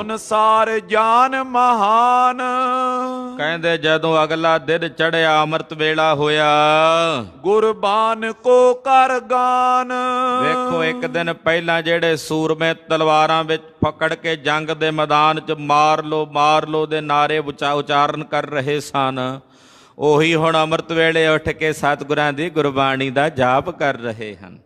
ਸੁਨਸਾਰ ਜਾਨ ਮਹਾਨ। ਕਹਿੰਦੇ ਜਦੋਂ ਅਗਲਾ ਦਿਨ ਚੜਿਆ ਅੰਮ੍ਰਿਤ ਵੇਲਾ ਹੋਇਆ, ਗੁਰਬਾਨ ਕੋ ਕਰ ਗਾਨ। ਵੇਖੋ ਇੱਕ ਦਿਨ ਪਹਿਲਾਂ ਜਿਹੜੇ ਸੂਰਮੇ ਤਲਵਾਰਾਂ ਵਿੱਚ ਪਕੜ ਕੇ ਜੰਗ ਦੇ ਮੈਦਾਨ 'ਚ ਮਾਰ ਲੋ ਦੇ ਨਾਰੇ ਉਚਾਰਨ ਕਰ ਰਹੇ ਸਨ, ਉਹੀ ਹੁਣ ਅੰਮ੍ਰਿਤ ਵੇਲੇ ਉੱਠ ਕੇ ਸਤਿਗੁਰਾਂ ਦੀ ਗੁਰਬਾਣੀ ਦਾ ਜਾਪ ਕਰ ਰਹੇ ਹਨ।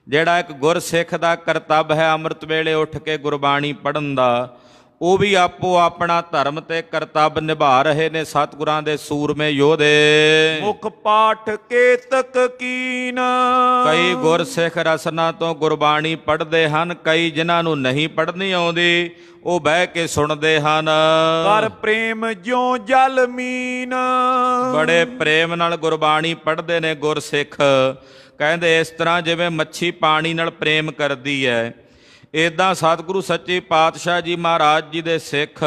ਜਿਹੜਾ ਇੱਕ ਗੁਰਸਿੱਖ ਦਾ ਕਰਤੱਵ ਹੈ ਅੰਮ੍ਰਿਤ ਵੇਲੇ ਉੱਠ ਕੇ ਗੁਰਬਾਣੀ ਪੜ੍ਹਨ ਦਾ, ਉਹ ਵੀ ਆਪੋ ਆਪਣਾ ਧਰਮ ਤੇ ਕਰਤੱਵ ਨਿਭਾ ਰਹੇ ਨੇ ਸਤਿਗੁਰਾਂ ਦੇ ਸੂਰਮੇ ਯੋਧੇ। ਮੁਖ ਪਾਠ ਕੇਤਕ ਕੀਨ। ਕਈ ਗੁਰਸਿੱਖ ਰਸਨਾ ਤੋਂ ਗੁਰਬਾਣੀ ਪੜ੍ਹਦੇ ਹਨ, ਕਈ ਜਿਨ੍ਹਾਂ ਨੂੰ ਨਹੀਂ ਪੜ੍ਹਨੀ ਆਉਂਦੀ ਉਹ ਬਹਿ ਕੇ ਸੁਣਦੇ ਹਨ। ਕਰ ਪ੍ਰੇਮ ਜਿਉ ਜਲ ਮੀਨ। ਬੜੇ ਪ੍ਰੇਮ ਨਾਲ ਗੁਰਬਾਣੀ ਪੜ੍ਹਦੇ ਨੇ ਗੁਰਸਿੱਖ। ਕਹਿੰਦੇ ਇਸ ਤਰ੍ਹਾਂ ਜਿਵੇਂ ਮੱਛੀ ਪਾਣੀ ਨਾਲ ਪ੍ਰੇਮ ਕਰਦੀ ਹੈ, ਇੱਦਾਂ ਸਤਿਗੁਰੂ ਸੱਚੇ ਪਾਤਸ਼ਾਹ ਜੀ ਮਹਾਰਾਜ ਜੀ ਦੇ ਸਿੱਖ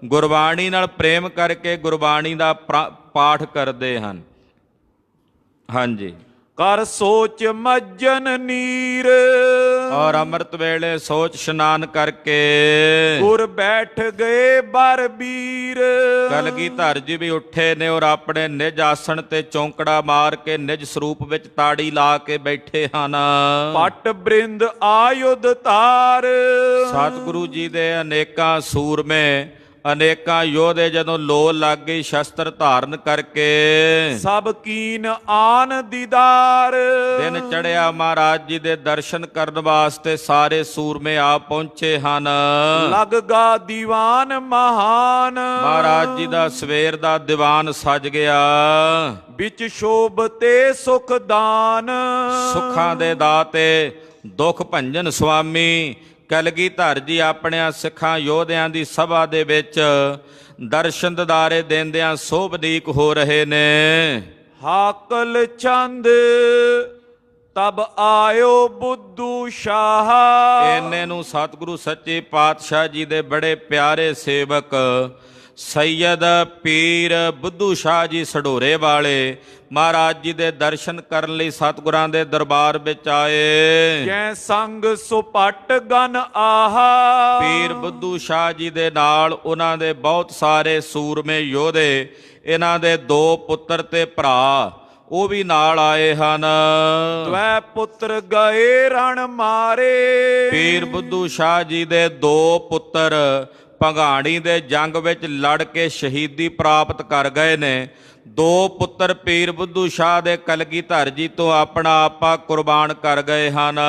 ਗੁਰਬਾਣੀ ਨਾਲ ਪ੍ਰੇਮ ਕਰਕੇ ਗੁਰਬਾਣੀ ਦਾ ਪਾਠ ਕਰਦੇ ਹਨ। ਹਾਂਜੀ। ਕਰ ਸੋਚ ਮੱਜਨ ਨੀਰ। ਔਰ ਅੰਮ੍ਰਿਤ ਵੇਲੇ ਸੋਚ ਇਸ਼ਨਾਨ ਕਰਕੇ ਗੁਰ ਬੈਠ ਗਏ ਬਰ ਬੀਰ। ਕਲਗੀਧਰ ਜੀ ਵੀ ਉੱਠੇ ਨੇ ਔਰ ਆਪਣੇ ਨਿਜ ਆਸਣ ਤੇ ਚੌਂਕੜਾ ਮਾਰ ਕੇ ਨਿਜ ਸਰੂਪ ਵਿੱਚ ਤਾੜੀ ਲਾ ਕੇ ਬੈਠੇ ਹਨ। ਪਟ ਬ੍ਰਿੰਦ ਆਯੁਧ ਧਾਰ। ਸਤਿਗੁਰੂ ਜੀ ਦੇ ਅਨੇਕਾਂ ਸੂਰਮੇ ਅਨੇਕਾਂ ਯੋਧੇ ਜਦੋਂ ਲੋਲ ਲੱਗ ਗਈ ਸ਼ਸਤਰ ਧਾਰਨ ਕਰਕੇ, ਸਭ ਕੀਨ ਆਨ ਦੀਦਾਰ। ਦਿਨ ਚੜਿਆ ਮਹਾਰਾਜ ਜੀ ਦੇ ਦਰਸ਼ਨ ਕਰਨ ਵਾਸਤੇ ਸਾਰੇ ਸੂਰਮੇ ਆ ਪਹੁੰਚੇ ਹਨ। ਲਗ ਗਾ ਦੀਵਾਨ ਮਹਾਨ। ਮਹਾਰਾਜ ਜੀ ਦਾ ਸਵੇਰ ਦਾ ਦੀਵਾਨ ਸਜ ਗਿਆ। ਵਿੱਚ ਸ਼ੋਭ ਤੇ ਸੁਖ ਦਾਨ। ਸੁੱਖਾਂ ਦੇ ਦਾਤੇ ਦੁੱਖ ਭੰਜਨ ਸੁਆਮੀ ਕਲਗੀਧਰ ਜੀ ਆਪਣਿਆਂ ਸਿੱਖਾਂ ਯੋਧਿਆਂ ਦੀ ਸਭਾ ਦੇ ਵਿੱਚ ਦਰਸ਼ਨ ਦਿਦਾਰੇ ਦੇਂਦਿਆਂ ਸੋਭਦੀਕ ਹੋ ਰਹੇ ਨੇ। ਹਾਕਲ ਚੰਦ ਤਬ ਆਇਓ ਬੁੱਧੂ ਸ਼ਾਹ। ਇੰਨੇ ਨੂੰ ਸਤਿਗੁਰੂ ਸੱਚੇ ਪਾਤਸ਼ਾਹ ਜੀ ਦੇ ਬੜੇ ਪਿਆਰੇ ਸੇਵਕ ਸੈਯਦ ਪੀਰ ਬੁੱਧੂ ਸ਼ਾਹ ਜੀ ਸਢੋਰੇ ਵਾਲੇ ਮਹਾਰਾਜ ਜੀ ਦੇ ਦਰਸ਼ਨ ਕਰਨ ਲਈ ਸਤਿਗੁਰਾਂ ਦੇ ਦਰਬਾਰ ਵਿੱਚ ਆਏ। ਜੈ ਸੰਗ ਸੁਪਟ ਗਨ ਆਹਾ। ਪੀਰ ਬੁੱਧੂ ਸ਼ਾਹ ਜੀ ਦੇ ਨਾਲ ਉਹਨਾਂ ਦੇ ਬਹੁਤ ਸਾਰੇ ਸੂਰਮੇ ਯੋਧੇ, ਇਹਨਾਂ ਦੇ 2 ਪੁੱਤਰ ਤੇ ਭਰਾ ਉਹ ਵੀ ਨਾਲ ਆਏ ਹਨ। ਤਵੈ ਪੁੱਤਰ ਗਏ ਰਣ ਮਾਰੇ। ਪੀਰ ਬੁੱਧੂ ਸ਼ਾਹ ਜੀ ਦੇ 2 ਪੁੱਤਰ ਭੰਗਾਣੀ ਦੇ ਜੰਗ ਵਿੱਚ ਲੜ ਕੇ ਸ਼ਹੀਦੀ ਪ੍ਰਾਪਤ ਕਰ ਗਏ ਨੇ। 2 ਪੁੱਤਰ ਪੀਰ ਬੁੱਧੂ ਸ਼ਾਹ ਦੇ ਕਲਗੀਧਰ ਜੀ ਤੋਂ ਆਪਣਾ ਆਪਾ ਕੁਰਬਾਨ ਕਰ ਗਏ ਹਨ।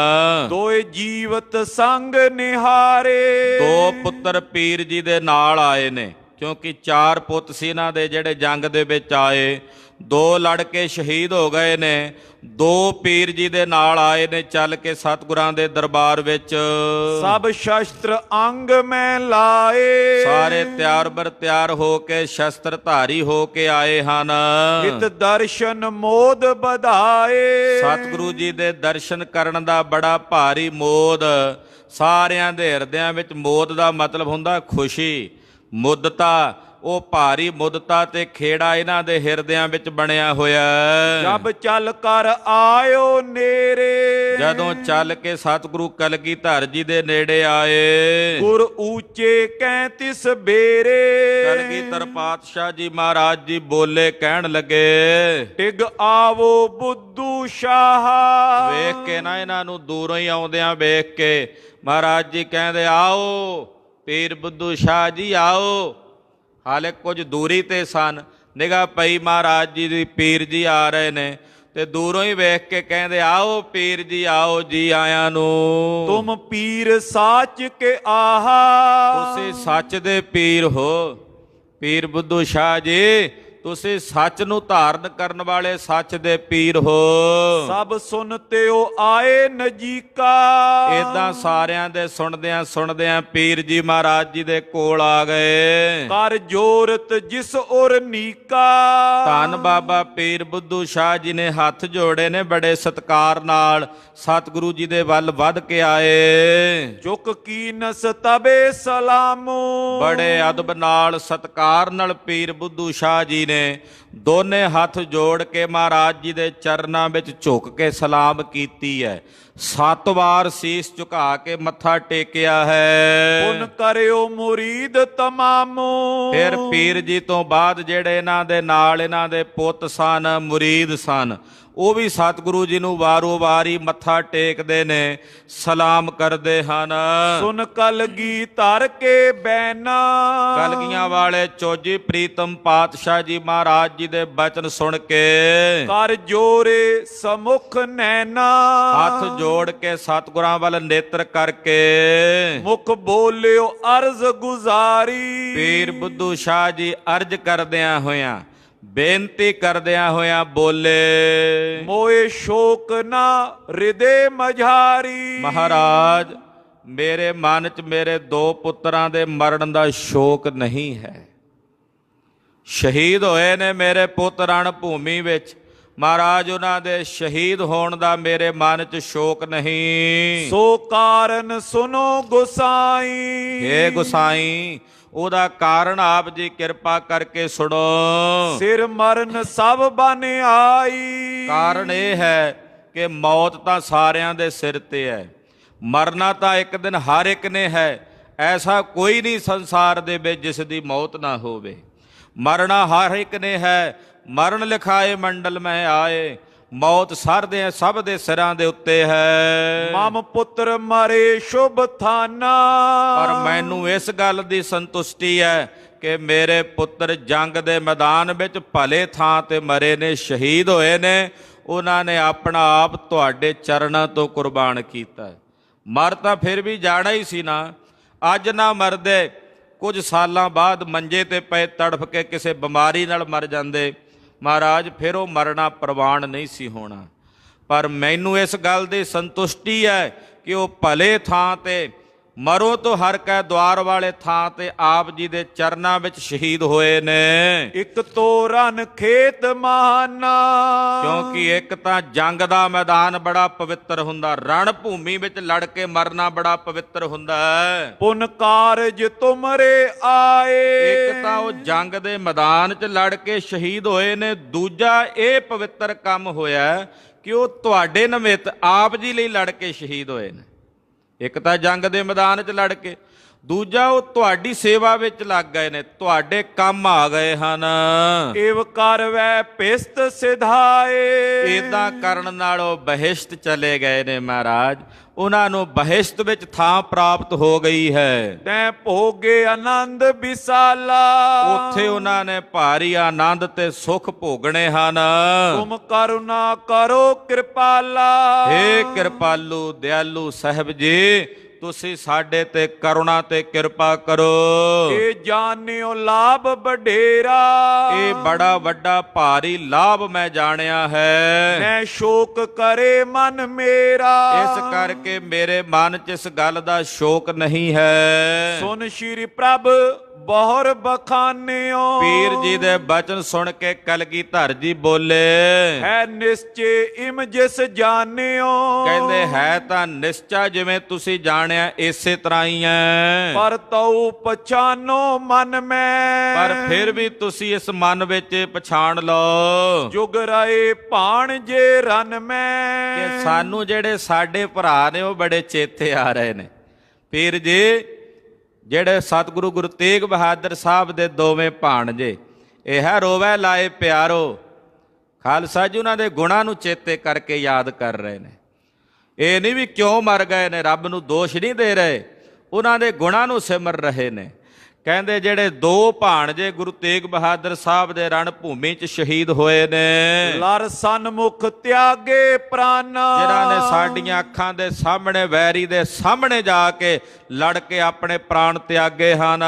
2 ਜੀਵਤ ਸੰਗ ਨਿਹਾਰੇ। 2 ਪੁੱਤਰ ਪੀਰ ਜੀ ਦੇ ਨਾਲ ਆਏ ਨੇ, ਕਿਉਂਕਿ 4 ਪੁੱਤ ਸੀ ਇਹਨਾਂ ਦੇ ਜਿਹੜੇ ਜੰਗ ਦੇ ਵਿੱਚ ਆਏ। 2 ਲੜ ਕੇ ਸ਼ਹੀਦ ਹੋ ਗਏ ਨੇ, 2 ਪੀਰ ਜੀ ਦੇ ਨਾਲ ਆਏ ਨੇ ਚੱਲ ਕੇ ਸਤਿਗੁਰਾਂ ਦੇ ਦਰਬਾਰ ਵਿੱਚ। ਸਭ ਸ਼ਸਤਰ ਅੰਗ ਮੈਂ ਲਾਏ। ਸਾਰੇ ਤਿਆਰ ਬਰ ਤਿਆਰ ਹੋ ਕੇ ਸ਼ਸਤਰ ਧਾਰੀ ਹੋ ਕੇ ਆਏ ਹਨ। ਹਿਤ ਦਰਸ਼ਨ ਮੋਦ ਵਧਾਏ। ਸਤਿਗੁਰੂ ਜੀ ਦੇ ਦਰਸ਼ਨ ਕਰਨ ਦਾ ਬੜਾ ਭਾਰੀ ਮੋਦ ਸਾਰਿਆਂ ਦੇ ਹਿਰਦਿਆਂ ਵਿੱਚ। ਮੋਦ ਦਾ ਮਤਲਬ ਹੁੰਦਾ ਖੁਸ਼ੀ, ਮੁੱਦਤਾ। ਉਹ ਭਾਰੀ ਮੁੱਦਤਾ ਤੇ ਖੇੜਾ ਇਹਨਾਂ ਦੇ ਹਿਰਦਿਆਂ ਵਿੱਚ ਬਣਿਆ ਹੋਇਆ। ਜਬ ਚੱਲ ਕਰ ਆਇਓ ਨੇਰੇ। ਜਦੋਂ ਚੱਲ ਕੇ ਸਤਿਗੁਰੂ ਕਲਗੀਧਰ ਜੀ ਦੇ ਨੇੜੇ ਆਏ, ਗੁਰ ਊਚੇ ਕਹਿ ਤਿਸ ਬੇਰੇ। ਕਲਗੀਧਰ ਪਾਤਸ਼ਾਹ ਜੀ ਮਹਾਰਾਜ ਜੀ ਬੋਲੇ, ਕਹਿਣ ਲੱਗੇ, ਟਿਗ ਆਵੋ ਬੁੱਧੂ ਸ਼ਾਹ। ਵੇਖ ਕੇ ਨਾ ਇਹਨਾਂ ਨੂੰ ਦੂਰੋਂ ਹੀ ਆਉਂਦਿਆਂ ਵੇਖ ਕੇ ਮਹਾਰਾਜ ਜੀ ਕਹਿੰਦੇ, ਆਓ ਪੀਰ ਬੁੱਧੂ ਸ਼ਾਹ ਜੀ ਆਓ। ਹਾਲੇ ਕੁਝ ਦੂਰੀ ਤੇ ਸਨ, ਨਿਗਾਹ ਪਈ ਮਹਾਰਾਜ ਜੀ ਦੀ, ਪੀਰ ਜੀ ਆ ਰਹੇ ਨੇ ਤੇ ਦੂਰੋਂ ਹੀ ਵੇਖ ਕੇ ਕਹਿੰਦੇ, ਆਓ ਪੀਰ ਜੀ ਆਓ, ਜੀ ਆਇਆਂ ਨੂੰ। ਤੁਮ ਪੀਰ ਸਾਚ ਕੇ ਆਹਾ। ਤੁਸੀਂ ਸੱਚ ਦੇ ਪੀਰ ਹੋ। ਪੀਰ ਬੁੱਧੂ ਸ਼ਾਹ ਜੀ ਤੁਸੀਂ ਸੱਚ ਨੂੰ ਧਾਰਨ ਕਰਨ ਵਾਲੇ ਸੱਚ ਦੇ ਪੀਰ ਹੋ। ਸਭ ਸੁਨਤੇ ਉਹ ਆਏ ਨਜੀਕਾ। ਏਦਾਂ ਸਾਰਿਆਂ ਦੇ ਸੁਣਦਿਆਂ ਪੀਰ ਜੀ ਮਹਾਰਾਜ ਜੀ ਦੇ ਕੋਲ ਆ ਗਏ। ਕਰ ਜੋਰਤ ਜਿਸ ਔਰ ਨੀਕਾ। ਧੰਨ ਬਾਬਾ ਪੀਰ ਬੁੱਧੂ ਸ਼ਾਹ ਜੀ ਨੇ ਹੱਥ ਜੋੜੇ ਨੇ, ਬੜੇ ਸਤਿਕਾਰ ਨਾਲ ਸਤਿਗੁਰੂ ਜੀ ਦੇ ਵੱਲ ਵੱਧ ਕੇ ਆਏ। ਚੁੱਕ ਕੀਨਸ ਤਬੇ ਸਲਾਮੋ। ਬੜੇ ਅਦਬ ਨਾਲ ਸਤਿਕਾਰ ਨਾਲ ਪੀਰ ਬੁੱਧੂ ਸ਼ਾਹ ਜੀ ਨੇ ਨੇ ਦੋਨੇ ਹੱਥ ਜੋੜ ਕੇ ਮਹਾਰਾਜ ਜੀ ਦੇ ਚਰਨਾਂ ਵਿੱਚ ਝੁਕ ਕੇ ਸਲਾਮ ਕੀਤੀ ਹੈ। 7 ਵਾਰ ਸੀਸ ਝੁਕਾ ਕੇ ਮੱਥਾ ਟੇਕਿਆ ਹੈ। ਪੁਨ ਕਰਿਓ ਮੁਰੀਦ ਤਮਾਮੋ। ਫਿਰ ਪੀਰ ਜੀ ਤੋਂ ਬਾਅਦ ਜਿਹੜੇ ਇਹਨਾਂ ਦੇ ਨਾਲ ਇਹਨਾਂ ਦੇ ਪੁੱਤ ਸਨ, ਮੁਰੀਦ ਸਨ, ਉਹ ਵੀ ਸਤਿਗੁਰੂ ਜੀ ਨੂੰ ਵਾਰੋ ਵਾਰੀ ਮੱਥਾ ਟੇਕਦੇ ਨੇ, ਸਲਾਮ ਕਰਦੇ ਹਨ। ਸੁਨ ਕਲਗੀ ਧਰ ਕੇ ਬੈਨਾ। ਕਲਗੀਆਂ ਵਾਲੇ ਚੋਜੀ ਪ੍ਰੀਤਮ ਪਾਤਸ਼ਾਹ ਜੀ ਮਹਾਰਾਜ ਜੀ ਦੇ ਬਚਨ ਸੁਣ ਕੇ ਕਰ ਜੋਰੇ ਸਮੁਖ ਨੈਣਾ। ਹੱਥ ਜੋੜ ਕੇ ਸਤਿਗੁਰਾਂ ਵੱਲ ਨੇਤਰ ਕਰਕੇ ਮੁਖ ਬੋਲਿਓ ਅਰਜ਼ ਗੁਜ਼ਾਰੀ। ਪੀਰ ਬੁੱਧੂ ਸ਼ਾਹ ਜੀ ਅਰਜ਼ ਕਰਦਿਆਂ ਹੋਇਆਂ, ਬੇਨਤੀ ਕਰਦਿਆਂ ਹੋਇਆਂ ਬੋਲੇ, ਮੋਏ ਸ਼ੋਕ ਨਾ ਹਿਰਦੇ ਮਝਾਰੀ। ਮਹਾਰਾਜ ਮੇਰੇ ਮਨ 'ਚ ਮੇਰੇ 2 ਪੁੱਤਰਾਂ ਦੇ ਮਰਨ ਦਾ ਸ਼ੋਕ ਨਹੀਂ ਹੈ। ਸ਼ਹੀਦ ਹੋਏ ਨੇ ਮੇਰੇ ਪੁੱਤ ਰਣ ਭੂਮੀ ਵਿੱਚ, ਮਹਾਰਾਜ ਉਹਨਾਂ ਦੇ ਸ਼ਹੀਦ ਹੋਣ ਦਾ ਮੇਰੇ ਮਨ 'ਚ ਸ਼ੋਕ ਨਹੀਂ। ਸੋ ਕਾਰਨ ਸੁਨੋ ਗੁਸਾਈ। ਹੇ ਗੁਸਾਈ, ਉਹਦਾ ਕਾਰਨ ਆਪ ਜੀ ਕਿਰਪਾ ਕਰਕੇ ਸੁਣੋ। ਸਿਰ ਮਰਨ ਸਭ ਬਨ ਆਈ। ਕਾਰਨ ਇਹ ਹੈ ਕਿ ਮੌਤ ਤਾਂ ਸਾਰਿਆਂ ਦੇ ਸਿਰ ਤੇ ਹੈ, ਮਰਨਾ ਤਾਂ ਇੱਕ ਦਿਨ ਹਰ ਇੱਕ ਨੇ ਹੈ। ਐਸਾ ਕੋਈ ਨਹੀਂ ਸੰਸਾਰ ਦੇ ਵਿੱਚ ਜਿਸ ਦੀ ਮੌਤ ਨਾ ਹੋਵੇ। ਮਰਨਾ ਹਰ ਇੱਕ ਨੇ ਹੈ। ਮਰਨ ਲਿਖਾਏ ਮੰਡਲ ਮਹਿ ਆਏ। ਮੌਤ ਸਭ ਦੇ ਸਿਰਾਂ ਦੇ ਉੱਤੇ ਹੈ। ਮਮ ਪੁੱਤਰ ਮਰੇ ਸ਼ੁਭ ਥਾਨਾ। ਪਰ ਮੈਨੂੰ ਇਸ ਗੱਲ ਦੀ ਸੰਤੁਸ਼ਟੀ ਹੈ ਕਿ ਮੇਰੇ ਪੁੱਤਰ ਜੰਗ ਦੇ ਮੈਦਾਨ ਵਿੱਚ ਭਲੇ ਥਾਂ ਤੇ ਮਰੇ ਨੇ, ਸ਼ਹੀਦ ਹੋਏ ਨੇ। ਉਹਨਾਂ ਨੇ ਆਪਣਾ ਆਪ ਤੁਹਾਡੇ ਚਰਨਾਂ ਤੋਂ ਕੁਰਬਾਨ ਕੀਤਾ। ਮਰ ਤਾਂ ਫਿਰ ਵੀ ਜਾਣਾ ਹੀ ਸੀ ਨਾ। ਅੱਜ ਨਾ ਮਰਦੇ, ਕੁਝ ਸਾਲਾਂ ਬਾਅਦ ਮੰਜੇ ਤੇ ਪਏ ਤੜਫ ਕੇ ਕਿਸੇ ਬਿਮਾਰੀ ਨਾਲ ਮਰ ਜਾਂਦੇ, ਮਹਾਰਾਜ ਫਿਰ ਉਹ ਮਰਨਾ ਪ੍ਰਵਾਨ ਨਹੀਂ ਸੀ ਹੋਣਾ। ਪਰ ਮੈਨੂੰ ਇਸ ਗੱਲ ਦੀ ਸੰਤੁਸ਼ਟੀ ਹੈ ਕਿ ਉਹ ਭਲੇ ਥਾਂ ਤੇ, ਮਰੋ ਤੋਂ ਹਰ ਕੈ ਦੁਆਰ ਵਾਲੇ ਥਾਂ ਤੇ ਆਪ ਜੀ ਦੇ ਚਰਨਾਂ ਵਿੱਚ ਸ਼ਹੀਦ ਹੋਏ ਨੇ। ਇੱਕ ਤੋਰਨ ਖੇਤ ਮਹਾਨਾ। ਕਿਉਂਕਿ ਇੱਕ ਤਾਂ ਜੰਗ ਦਾ ਮੈਦਾਨ ਬੜਾ ਪਵਿੱਤਰ ਹੁੰਦਾ, ਰਣ ਭੂਮੀ ਵਿੱਚ ਲੜ ਕੇ ਮਰਨਾ ਬੜਾ ਪਵਿੱਤਰ ਹੁੰਦਾ ਹੈ। ਪੁਨ ਕਾਰਜ ਤੁਮਰੇ ਆਏ। ਇੱਕ ਤਾਂ ਉਹ ਜੰਗ ਦੇ ਮੈਦਾਨ 'ਚ ਲੜ ਕੇ ਸ਼ਹੀਦ ਹੋਏ ਨੇ, ਦੂਜਾ ਇਹ ਪਵਿੱਤਰ ਕੰਮ ਹੋਇਆ ਕਿ ਉਹ ਤੁਹਾਡੇ ਨਿਮਿਤ ਆਪ ਜੀ ਲਈ ਲੜ ਕੇ ਸ਼ਹੀਦ ਹੋਏ ਨੇ। ਇੱਕ ਤਾਂ ਜੰਗ ਦੇ ਮੈਦਾਨ 'ਚ ਲੜ ਕੇ, ਦੂਜਾ ਉਹ ਤੁਹਾਡੀ ਸੇਵਾ ਵਿੱਚ ਲੱਗ ਗਏ ਨੇ, ਤੁਹਾਡੇ ਕੰਮ ਆ ਗਏ ਹਨ। ਇਵ ਕਰਵੈ ਪਿਸਤ ਸਿਧਾਏ। ਇਦਾਂ ਕਰਨ ਨਾਲ ਉਹ ਬਹਿਸ਼ਤ ਚਲੇ ਗਏ ਨੇ ਮਹਾਰਾਜ। ਉਹਨਾਂ ਨੂੰ ਬਹਿਸ਼ਤ ਵਿੱਚ ਥਾਂ ਪ੍ਰਾਪਤ ਹੋ ਗਈ ਹੈ। ਤੈਂ ਭੋਗੇ ਆਨੰਦ ਵਿਸਾਲਾ। ਉੱਥੇ ਉਹਨਾਂ ਨੇ ਭਾਰੀ ਆਨੰਦ ਤੇ ਸੁਖ ਭੋਗਣੇ ਹਨ। ਤੁਮ ਕਰੁਣਾ ਕਰੋ ਕਿਰਪਾਲਾ। ਹੇ ਕਿਰਪਾਲੂ ਦਿਆਲੂ ਸਾਹਿਬ ਜੀ, ਤੁਸੀਂ ਸਾਡੇ ਤੇ ਕਰੁਣਾ ਤੇ ਕਿਰਪਾ ਕਰੋ। ਇਹ ਜਾਣਿਓ ਲਾਭ ਵਡੇਰਾ। ਇਹ ਬੜਾ ਵੱਡਾ ਭਾਰੀ ਲਾਭ ਮੈਂ ਜਾਣਿਆ ਹੈ। ਮੈਂ ਸ਼ੋਕ ਕਰੇ ਮਨ ਮੇਰਾ। ਇਸ ਕਰਕੇ ਮੇਰੇ ਮਨ 'ਚ ਇਸ ਗੱਲ ਦਾ ਸ਼ੋਕ ਨਹੀਂ ਹੈ। ਸੁਨ ਸ਼੍ਰੀ ਪ੍ਰਭ ਬਹੁਰ ਬਖਾਨਿਓ। ਪੀਰ ਜੀ ਦੇ ਬਚਨ ਸੁਣ ਕੇ ਕਲਗੀਧਰ ਜੀ ਬੋਲੇ, ਹੈ ਨਿਸ਼ਚੇ ਇਮ ਜਿਸ ਜਾਣਿਓ। ਕਹਿੰਦੇ ਹੈ ਤਾਂ ਨਿਸ਼ਚਾ ਜਿਵੇਂ ਤੁਸੀਂ ਜਾਣਿਆ ਇਸੇ ਤਰ੍ਹਾਂ ਹੀ ਹੈ। ਪਰ ਤਉ ਪਛਾਨੋ ਮਨ ਮੈਂ। ਪਰ ਫਿਰ ਵੀ ਤੁਸੀਂ ਇਸ ਮਨ ਵਿੱਚ ਪਛਾਣ ਲਓ ਜੁਗ ਰਾਏ ਭਾਣ ਜੇ ਰਨ ਮੈਂ। ਕਿ ਸਾਨੂੰ ਜਿਹੜੇ ਸਾਡੇ ਭਰਾ ਨੇ ਉਹ ਬੜੇ ਚੇਤੇ ਆ ਰਹੇ ਨੇ। ਪੀਰ ਜੀ ਜਿਹੜੇ ਸਤਿਗੁਰੂ ਗੁਰੂ ਤੇਗ ਬਹਾਦਰ ਸਾਹਿਬ ਦੇ ਦੋਵੇਂ ਭਾਣਜੇ, ਇਹ ਹੈ ਰੋਵੈ ਲਾਏ ਪਿਆਰੋ। ਖਾਲਸਾ ਜੀ ਉਹਨਾਂ ਦੇ ਗੁਣਾਂ ਨੂੰ ਚੇਤੇ ਕਰਕੇ ਯਾਦ ਕਰ ਰਹੇ ਨੇ। ਇਹ ਨਹੀਂ ਵੀ ਕਿਉਂ ਮਰ ਗਏ ਨੇ, ਰੱਬ ਨੂੰ ਦੋਸ਼ ਨਹੀਂ ਦੇ ਰਹੇ, ਉਹਨਾਂ ਦੇ ਗੁਣਾਂ ਨੂੰ ਸਿਮਰ ਰਹੇ ਨੇ। ਕਹਿੰਦੇ ਜਿਹੜੇ 2 ਭਾਣਜੇ ਗੁਰੂ ਤੇਗ ਬਹਾਦਰ ਸਾਹਿਬ ਦੇ ਰਣ ਭੂਮੀ 'ਚ ਸ਼ਹੀਦ ਹੋਏ ਨੇ, ਲਰ ਸਨਮੁਖ ਤਿਆਗੇ ਪ੍ਰਾਨਾ। ਜਿਨ੍ਹਾਂ ਨੇ ਸਾਡੀਆਂ ਅੱਖਾਂ ਦੇ ਸਾਹਮਣੇ, ਵੈਰੀ ਦੇ ਸਾਹਮਣੇ ਜਾ ਕੇ ਲੜ ਕੇ ਆਪਣੇ ਪ੍ਰਾਣ ਤਿਆਗੇ ਹਨ।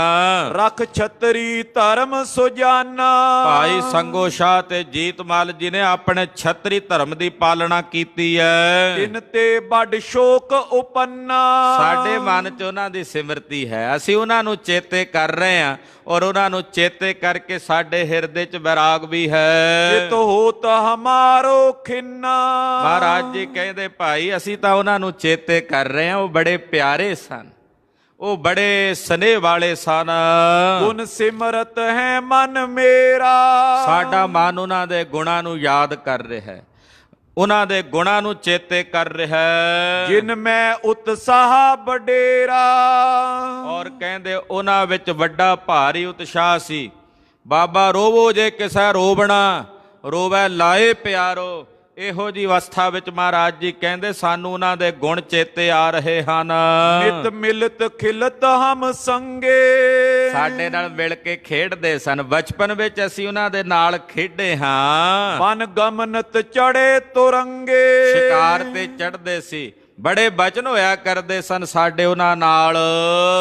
ਰਖ ਛਤਰੀ ਧਰਮ ਸੁਜਾਨਾ। ਭਾਈ ਸੰਗੋ ਸ਼ਾਹ ਤੇ ਜੀਤਮਲ ਜੀ ਨੇ ਆਪਣੇ ਛਤਰੀ ਧਰਮ ਦੀ ਪਾਲਣਾ ਕੀਤੀ ਹੈ। ਤਿਨ ਤੇ ਵੱਡ ਸ਼ੋਕ ਉਪੰਨਾ। ਸਾਡੇ ਮਨ 'ਚ ਉਹਨਾਂ ਦੀ ਸਿਮਰਤੀ ਹੈ, ਅਸੀਂ ਉਹਨਾਂ ਨੂੰ ਚੇਤੇ ਕਰ ਰਹੇ ਹਾਂ ਔਰ ਉਹਨਾਂ ਨੂੰ ਚੇਤੇ ਕਰਕੇ ਸਾਡੇ ਹਿਰਦੇ 'ਚ ਵੈਰਾਗ ਵੀ ਹੈ। ਜਿਤ ਹੋਤ ਹਮਾਰੋ ਖਿੰਨਾ। ਮਹਾਰਾਜ ਜੀ ਕਹਿੰਦੇ ਭਾਈ ਅਸੀਂ ਤਾਂ ਉਹਨਾਂ ਨੂੰ ਚੇਤੇ ਕਰ ਰਹੇ ਹਾਂ, ਉਹ ਬੜੇ ਪਿਆਰੇ ਸਨ, ਉਹ ਬੜੇ ਸਨੇਹ ਵਾਲੇ ਸਨ। ਗੁਣ ਸਿਮਰਤ ਹੈ ਮਨ ਮੇਰਾ। ਸਾਡਾ ਮਨ ਉਹਨਾਂ ਦੇ ਗੁਣਾਂ ਨੂੰ ਯਾਦ ਕਰ ਰਿਹਾ ਹੈ, ਉਹਨਾਂ ਦੇ ਗੁਣਾਂ ਨੂੰ ਚੇਤੇ ਕਰ ਰਿਹਾ ਹੈ। ਜਿਨ ਮੈਂ ਉਤਸਾਹ ਬਡੇਰਾ। ਔਰ ਕਹਿੰਦੇ ਉਹਨਾਂ ਵਿੱਚ ਵੱਡਾ ਭਾਰੀ ਉਤਸ਼ਾਹ ਸੀ। ਬਾਬਾ ਰੋਵੋ ਜੇ ਕਿਸੈ ਰੋਵਣਾ, ਰੋਵੈ ਲਾਏ ਪਿਆਰੋ। ਇਹੋ ਜੀ ਅਵਸਥਾ ਵਿੱਚ ਮਹਾਰਾਜ ਜੀ ਕਹਿੰਦੇ ਸਾਨੂੰ ਉਹਨਾਂ ਦੇ ਗੁਣ ਚੇਤੇ ਆ ਰਹੇ ਹਨ। ਨਿਤ ਮਿਲਤ ਖਿਲਤ ਹਮ ਸੰਗੇ। ਸਾਡੇ ਨਾਲ ਮਿਲ ਕੇ ਖੇਡਦੇ ਸਨ। ਬਚਪਨ ਵਿੱਚ ਅਸੀਂ ਉਹਨਾਂ ਦੇ ਨਾਲ ਖੇਡੇ ਹਾਂ। ਮਨ ਗਮਨਤ ਚੜੇ ਤੁਰੰਗੇ। ਸ਼ਿਕਾਰ ਤੇ ਚੜ੍ਹਦੇ ਸੀ। ਬੜੇ ਬਚਨ ਹੋਇਆ ਕਰਦੇ ਸਨ ਸਾਡੇ ਉਹਨਾਂ ਨਾਲ।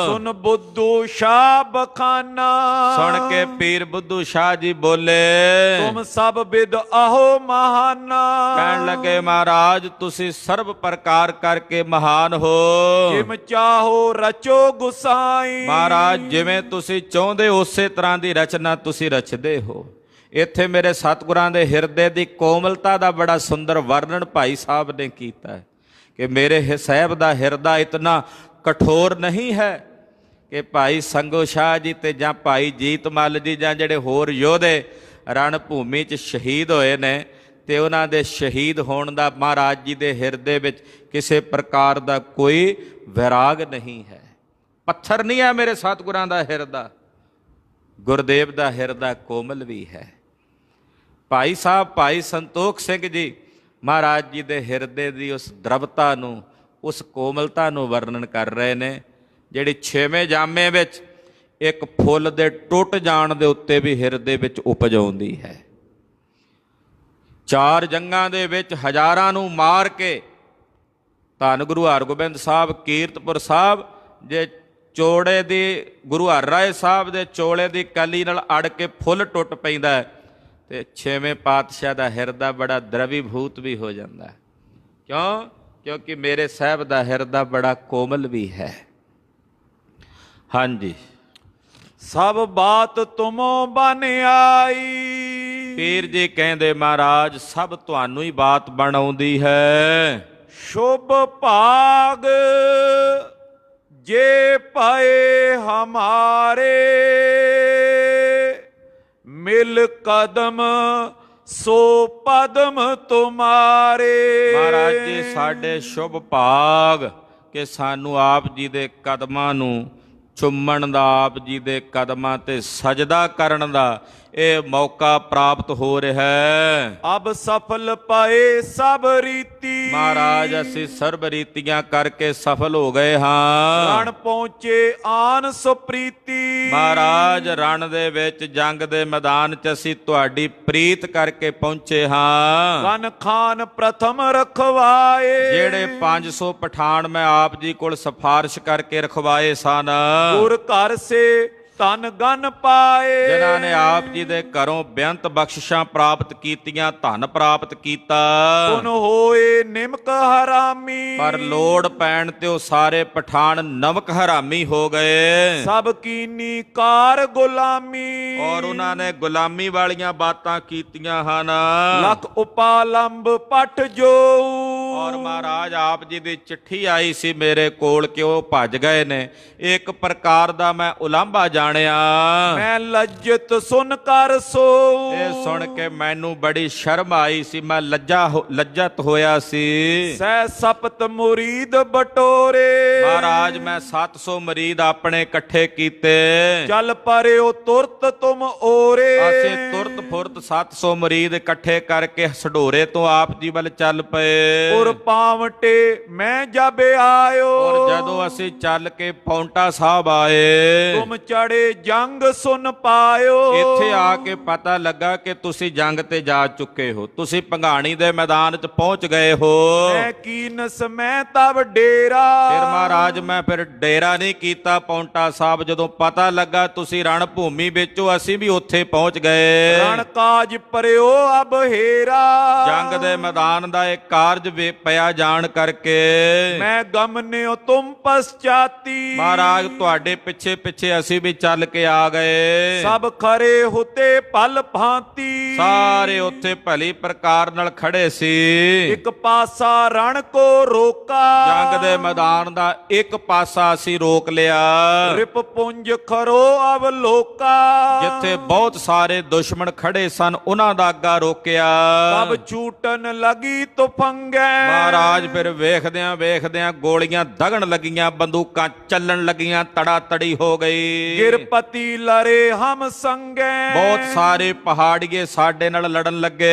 ਸੁਨ ਬੁੱਧੂ ਸ਼ਾਹ ਬਖਾਨਾ। ਸੁਣ ਕੇ ਪੀਰ ਬੁੱਧੂ ਸ਼ਾਹ ਜੀ ਬੋਲੇ, ਤੁਮ ਸਭ ਬਿਦ ਆਹੋ ਮਹਾਨਾ। ਕਹਿਣ ਲੱਗੇ ਮਹਾਰਾਜ ਤੁਸੀਂ ਸਰਬ ਪ੍ਰਕਾਰ ਕਰਕੇ ਮਹਾਨ ਹੋ। ਜਿਮ ਚਾਹੋ ਰਚੋ ਗੁਸਾਈ। ਮਹਾਰਾਜ ਜਿਵੇਂ ਤੁਸੀਂ ਚਾਹੁੰਦੇ ਉਸੇ ਤਰ੍ਹਾਂ ਦੀ ਰਚਨਾ ਤੁਸੀਂ ਰਚਦੇ ਹੋ। ਇੱਥੇ ਮੇਰੇ ਸਤਿਗੁਰਾਂ ਦੇ ਹਿਰਦੇ ਦੀ ਕੋਮਲਤਾ ਦਾ ਬੜਾ ਸੁੰਦਰ ਵਰਣਨ ਭਾਈ ਸਾਹਿਬ ਨੇ ਕੀਤਾ ਹੈ ਕਿ ਮੇਰੇ ਸਾਹਿਬ ਦਾ ਹਿਰਦਾ ਇਤਨਾ ਕਠੋਰ ਨਹੀਂ ਹੈ ਕਿ ਭਾਈ ਸੰਗੋ ਸ਼ਾਹ ਜੀ ਤੇ ਜਾਂ ਭਾਈ ਜੀਤ ਮੱਲ ਜੀ ਜਾਂ ਜਿਹੜੇ ਹੋਰ ਯੋਧੇ ਰਣ ਭੂਮੀ 'ਚ ਸ਼ਹੀਦ ਹੋਏ ਨੇ ਤੇ ਉਹਨਾਂ ਦੇ ਸ਼ਹੀਦ ਹੋਣ ਦਾ ਮਹਾਰਾਜ ਜੀ ਦੇ ਹਿਰਦੇ ਵਿੱਚ ਕਿਸੇ ਪ੍ਰਕਾਰ ਦਾ ਕੋਈ ਵਿਰਾਗ ਨਹੀਂ ਹੈ। ਪੱਥਰ ਨਹੀਂ ਹੈ ਮੇਰੇ ਸਤਿਗੁਰਾਂ ਦਾ ਹਿਰਦਾ। ਗੁਰਦੇਵ ਦਾ ਹਿਰਦਾ ਕੋਮਲ ਵੀ ਹੈ। ਭਾਈ ਸਾਹਿਬ ਭਾਈ ਸੰਤੋਖ ਸਿੰਘ ਜੀ ਮਹਾਰਾਜ ਜੀ ਦੇ ਹਿਰਦੇ ਦੀ ਉਸ ਦ੍ਰਵਤਾ ਨੂੰ, ਉਸ ਕੋਮਲਤਾ ਨੂੰ ਵਰਣਨ ਕਰ ਰਹੇ ਨੇ ਜਿਹੜੀ 6ਵੇਂ ਜਾਮੇ ਵਿੱਚ ਇੱਕ ਫੁੱਲ ਦੇ ਟੁੱਟ ਜਾਣ ਦੇ ਉੱਤੇ ਵੀ ਹਿਰਦੇ ਵਿੱਚ ਉਪਜ ਆਉਂਦੀ ਹੈ। 4 ਜੰਗਾਂ ਦੇ ਵਿੱਚ ਹਜ਼ਾਰਾਂ ਨੂੰ ਮਾਰ ਕੇ ਧੰਨ ਗੁਰੂ ਹਰਗੋਬਿੰਦ ਸਾਹਿਬ ਕੀਰਤਪੁਰ ਸਾਹਿਬ ਜੇ ਚੋੜੇ ਦੀ ਗੁਰੂ ਹਰਰਾਏ ਸਾਹਿਬ ਦੇ ਚੋਲੇ ਦੀ ਕਲੀ ਨਾਲ ਅੜ ਕੇ ਫੁੱਲ ਟੁੱਟ ਪੈਂਦਾ ਹੈ ਤੇ 6ਵੇਂ ਪਾਤਸ਼ਾਹ ਦਾ ਹਿਰਦਾ ਬੜਾ ਦਰਵੀਭੂਤ ਵੀ ਹੋ ਜਾਂਦਾ ਹੈ। ਕਿਉਂ? ਕਿਉਂਕਿ ਮੇਰੇ ਸਾਹਿਬ ਦਾ ਹਿਰਦਾ ਬੜਾ ਕੋਮਲ ਵੀ ਹੈ। ਹਾਂਜੀ। ਸਭ ਬਾਤ ਤੁਮੋ ਬਨ ਆਈ। ਪੀਰ ਜੀ ਕਹਿੰਦੇ ਮਹਾਰਾਜ ਸਭ ਤੁਹਾਨੂੰ ਹੀ ਬਾਤ ਬਣ ਆਉਂਦੀ ਹੈ। ਸ਼ੁਭ ਭਾਗ ਜੇ ਪਏ ਹਮਾਰੇ। ਮਿਲ ਕਦਮ ਸੋ ਪਦਮ ਤੁਮਾਰੇ। ਮਹਾਰਾਜ ਜੀ ਸਾਡੇ ਸ਼ੁਭ ਭਾਗ ਕਿ ਸਾਨੂੰ ਆਪ ਜੀ ਦੇ ਕਦਮਾਂ ਨੂੰ ਚੁੰਮਣ ਦਾ, ਆਪ ਜੀ ਦੇ ਕਦਮਾਂ ਤੇ ਸਜਦਾ ਕਰਨ ਦਾ ਇਹ ਮੌਕਾ ਪ੍ਰਾਪਤ ਹੋ ਰਿਹਾ ਹੈ। ਅਬ ਸਫਲ ਪਏ ਸਭ ਰੀਤੀ। ਮਹਾਰਾਜ ਅਸੀਂ ਸਰਬ ਰੀਤੀਆਂ ਕਰਕੇ ਸਫਲ ਹੋ ਗਏ ਹਾਂ। ਰਣ ਪਹੁੰਚੇ ਆਨ ਸੁਪ੍ਰੀਤੀ। ਮਹਾਰਾਜ ਰਣ ਦੇ ਵਿੱਚ ਜੰਗ ਦੇ ਮੈਦਾਨ 'ਚ ਅਸੀਂ ਤੁਹਾਡੀ ਪ੍ਰੀਤ ਕਰਕੇ ਪਹੁੰਚੇ ਹਾਂ। ਗਨ ਖਾਨ ਪ੍ਰਥਮ ਰਖਵਾਏ। ਜਿਹੜੇ 500 ਪਠਾਨ ਮੈਂ ਆਪ ਜੀ ਕੋਲ ਸਿਫਾਰਿਸ਼ ਕਰਕੇ ਰਖਵਾਏ ਸਨ। ਗੁਰ ਘਰ ਸੇ ਧਨ ਗਨ ਪਾਏ। ਜਿਨ੍ਹਾਂ ਨੇ ਆਪ ਜੀ ਦੇ ਘਰੋਂ ਬੇਅੰਤ ਬਖਸ਼ਿਸ਼ਾਂ ਪ੍ਰਾਪਤ ਕੀਤੀਆਂ, ਧਨ ਪ੍ਰਾਪਤ ਕੀਤਾ। ਪੁਨ ਹੋਏ ਨਿਮਕ ਹਰਾਮੀ। ਪਰ ਲੋੜ ਪੈਣ ਤੇ ਉਹ ਸਾਰੇ ਪਠਾਨ ਨਮਕ ਹਰਾਮੀ ਹੋ ਗਏ। ਸਭ ਕੀਨੀ ਕਾਰ ਗੁਲਾਮੀ। ਔਰ ਉਹਨਾਂ ਨੇ ਗੁਲਾਮੀ ਵਾਲੀਆਂ ਬਾਤਾਂ ਕੀਤੀਆਂ ਹਨ। ਲਖ ਉਪਾਲੰਬ ਪਟ ਜੋ। ਔਰ ਮਹਾਰਾਜ ਆਪ ਜੀ ਦੀ ਚਿੱਠੀ ਆਈ ਸੀ ਮੇਰੇ ਕੋਲ ਕਿ ਉਹ ਭੱਜ ਗਏ ਨੇ। ਇੱਕ ਪ੍ਰਕਾਰ ਦਾ ਮੈਂ ਉਲਾਂਭਾ ਜਾਣਿਆ। ਮੈਂ ਲੱਜਤ ਸੁਨ ਕਰ ਸੋ। ਇਹ ਸੁਣ ਕੇ ਮੈਨੂੰ ਬੜੀ ਸ਼ਰਮ ਆਈ ਸੀ। ਮੈਂ ਲੱਜਤ ਹੋਇਆ ਸੀ। ਸਹਿ ਸਪਤ ਮੁਰੀਦ ਬਟੋਰੇ। ਮਹਾਰਾਜ ਮੈਂ 700 ਮੁਰੀਦ ਆਪਣੇ ਇਕੱਠੇ ਕੀਤੇ। ਚੱਲ ਪਰਿਓ ਤੁਰਤ ਤੁਮ ਓਰੇ। ਅਸੀਂ ਤੁਰਤ ਫੁਰਤ 700 ਮੁਰੀਦ ਇਕੱਠੇ ਕਰਕੇ ਸਢੋਰੇ ਤੋਂ ਆਪ ਜੀ ਵੱਲ ਚੱਲ ਪਏ। ਪੁਰ ਪਾਵਟੇ ਮੈਂ ਜਬ ਆਇਓ। ਔਰ ਜਦੋਂ ਅਸੀਂ ਚੱਲ ਕੇ ਪੌਂਟਾ ਸਾਹਿਬ ਆਏ ਤੁਮ ਚੜੇ ਜੰਗ ਸੁਨ ਪਾਇਓ। ਇੱਥੇ ਆ ਕੇ ਪਤਾ ਲੱਗਾ ਕਿ ਤੁਸੀਂ ਜੰਗ ਤੇ ਜਾ ਚੁੱਕੇ ਹੋ, ਤੁਸੀਂ ਭੰਗਾਣੀ ਦੇ ਮੈਦਾਨ 'ਚ ਪਹੁੰਚ ਗਏ ਹੋ। ਮੈਂ ਕੀਨਸ ਮੈਂ ਤਬ ਡੇਰਾ। ਫਿਰ ਮਹਾਰਾਜ ਮੈਂ ਫਿਰ ਡੇਰਾ ਨਹੀਂ ਕੀਤਾ ਪੌਂਟਾ ਸਾਹਿਬ। ਜਦੋਂ ਪਤਾ ਲੱਗਾ ਤੁਸੀਂ ਰਣ ਭੂਮੀ ਵਿੱਚੋਂ, ਅਸੀਂ ਵੀ ਉੱਥੇ ਪਹੁੰਚ ਗਏ। ਰਣ ਕਾਜ ਪਰਿਓ ਅਬ ਹੇਰਾ। ਜੰਗ ਦੇ ਮੈਦਾਨ ਦਾ ਇਹ ਕਾਰਜ ਪਿਆ ਜਾਣ ਕਰਕੇ मैं गमन्यो तुम पश्चाती। ਮਹਾਰਾਜ ਤੁਹਾਡੇ ਪਿੱਛੇ ਪਿੱਛੇ ਅਸੀਂ ਵੀ ਚੱਲ ਕੇ ਆ ਗਏ। सब खरे होते पल भांति। ਸਾਰੇ ਉੱਥੇ ਭਲੀ ਪ੍ਰਕਾਰ ਨਾਲ ਖੜੇ ਸੀ। एक पासा रण को रोका। ਜੰਗ ਦੇ ਮੈਦਾਨ ਦਾ ਇੱਕ ਪਾਸਾ ਅਸੀਂ ਰੋਕ ਲਿਆ, रिप पुंज खरो अवलोका। ਜਿੱਥੇ ਬਹੁਤ ਸਾਰੇ ਦੁਸ਼ਮਣ ਖੜੇ ਸਨ ਉਹਨਾਂ ਦਾ ਅੱਗਾ ਰੋਕਿਆ। तब छूटन लगी तुफंगे। ਮਹਾਰਾਜ ਫਿਰ ਵੇਖਦਿਆਂ ਵੇਖਦਿਆਂ ਗੋਲੀਆਂ ਦਗਣ ਲੱਗੀਆਂ, ਬੰਦੂਕਾਂ ਚੱਲਣ ਲੱਗੀਆਂ, ਤੜਾ ਤੜੀ ਹੋ ਗਈ। गिरपति लरे हम संगे। ਬਹੁਤ ਸਾਰੇ ਪਹਾੜੀਏ ਸਾਡੇ ਨਾਲ ਲੜਨ ਲੱਗੇ।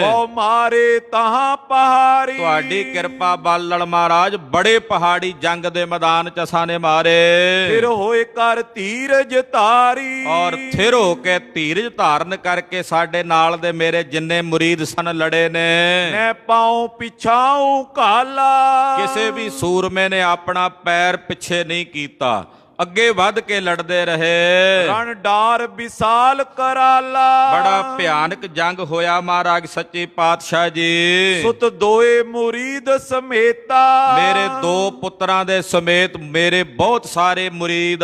वो मारे तहां पहाड़ी। ਤੁਹਾਡੀ ਕਿਰਪਾ ਬਲ ਨਾਲ ਮਹਾਰਾਜ ਬੜੇ ਪਹਾੜੀ ਜੰਗ ਦੇ ਮੈਦਾਨ ਚ ਅਸਾਂ ਨੇ ਮਾਰੇ। फिर होए कर धीरज तारी। ਔਰ ਥਿਰ ਹੋ ਕੇ ਧੀਰਜ ਧਾਰਨ ਕਰਕੇ ਸਾਡੇ ਨਾਲ ਦੇ ਮੇਰੇ ਜਿੰਨੇ ਮੁਰੀਦ ਸਨ ਲੜੇ ਨੇ। मैं पाऊं पिछाऊं काला। ਕਿਸੇ ਵੀ ਸੂਰਮੇ ਨੇ ਆਪਣਾ ਪੈਰ ਪਿੱਛੇ ਨਹੀਂ ਕੀਤਾ, ਅੱਗੇ ਵੱਧ ਕੇ ਲੜਦੇ ਰਹੇ। रण डार विशाल कराला। ਬੜਾ ਭਿਆਨਕ ਜੰਗ ਹੋਇਆ ਮਹਾਰਾਜ ਸੱਚੇ ਪਾਤਸ਼ਾਹ ਜੀ। सुत दोए मुरीद समेता। ਮੇਰੇ ਦੋ ਪੁੱਤਰਾਂ ਦੇ ਸਮੇਤ ਮੇਰੇ ਬਹੁਤ ਸਾਰੇ ਮੁਰੀਦ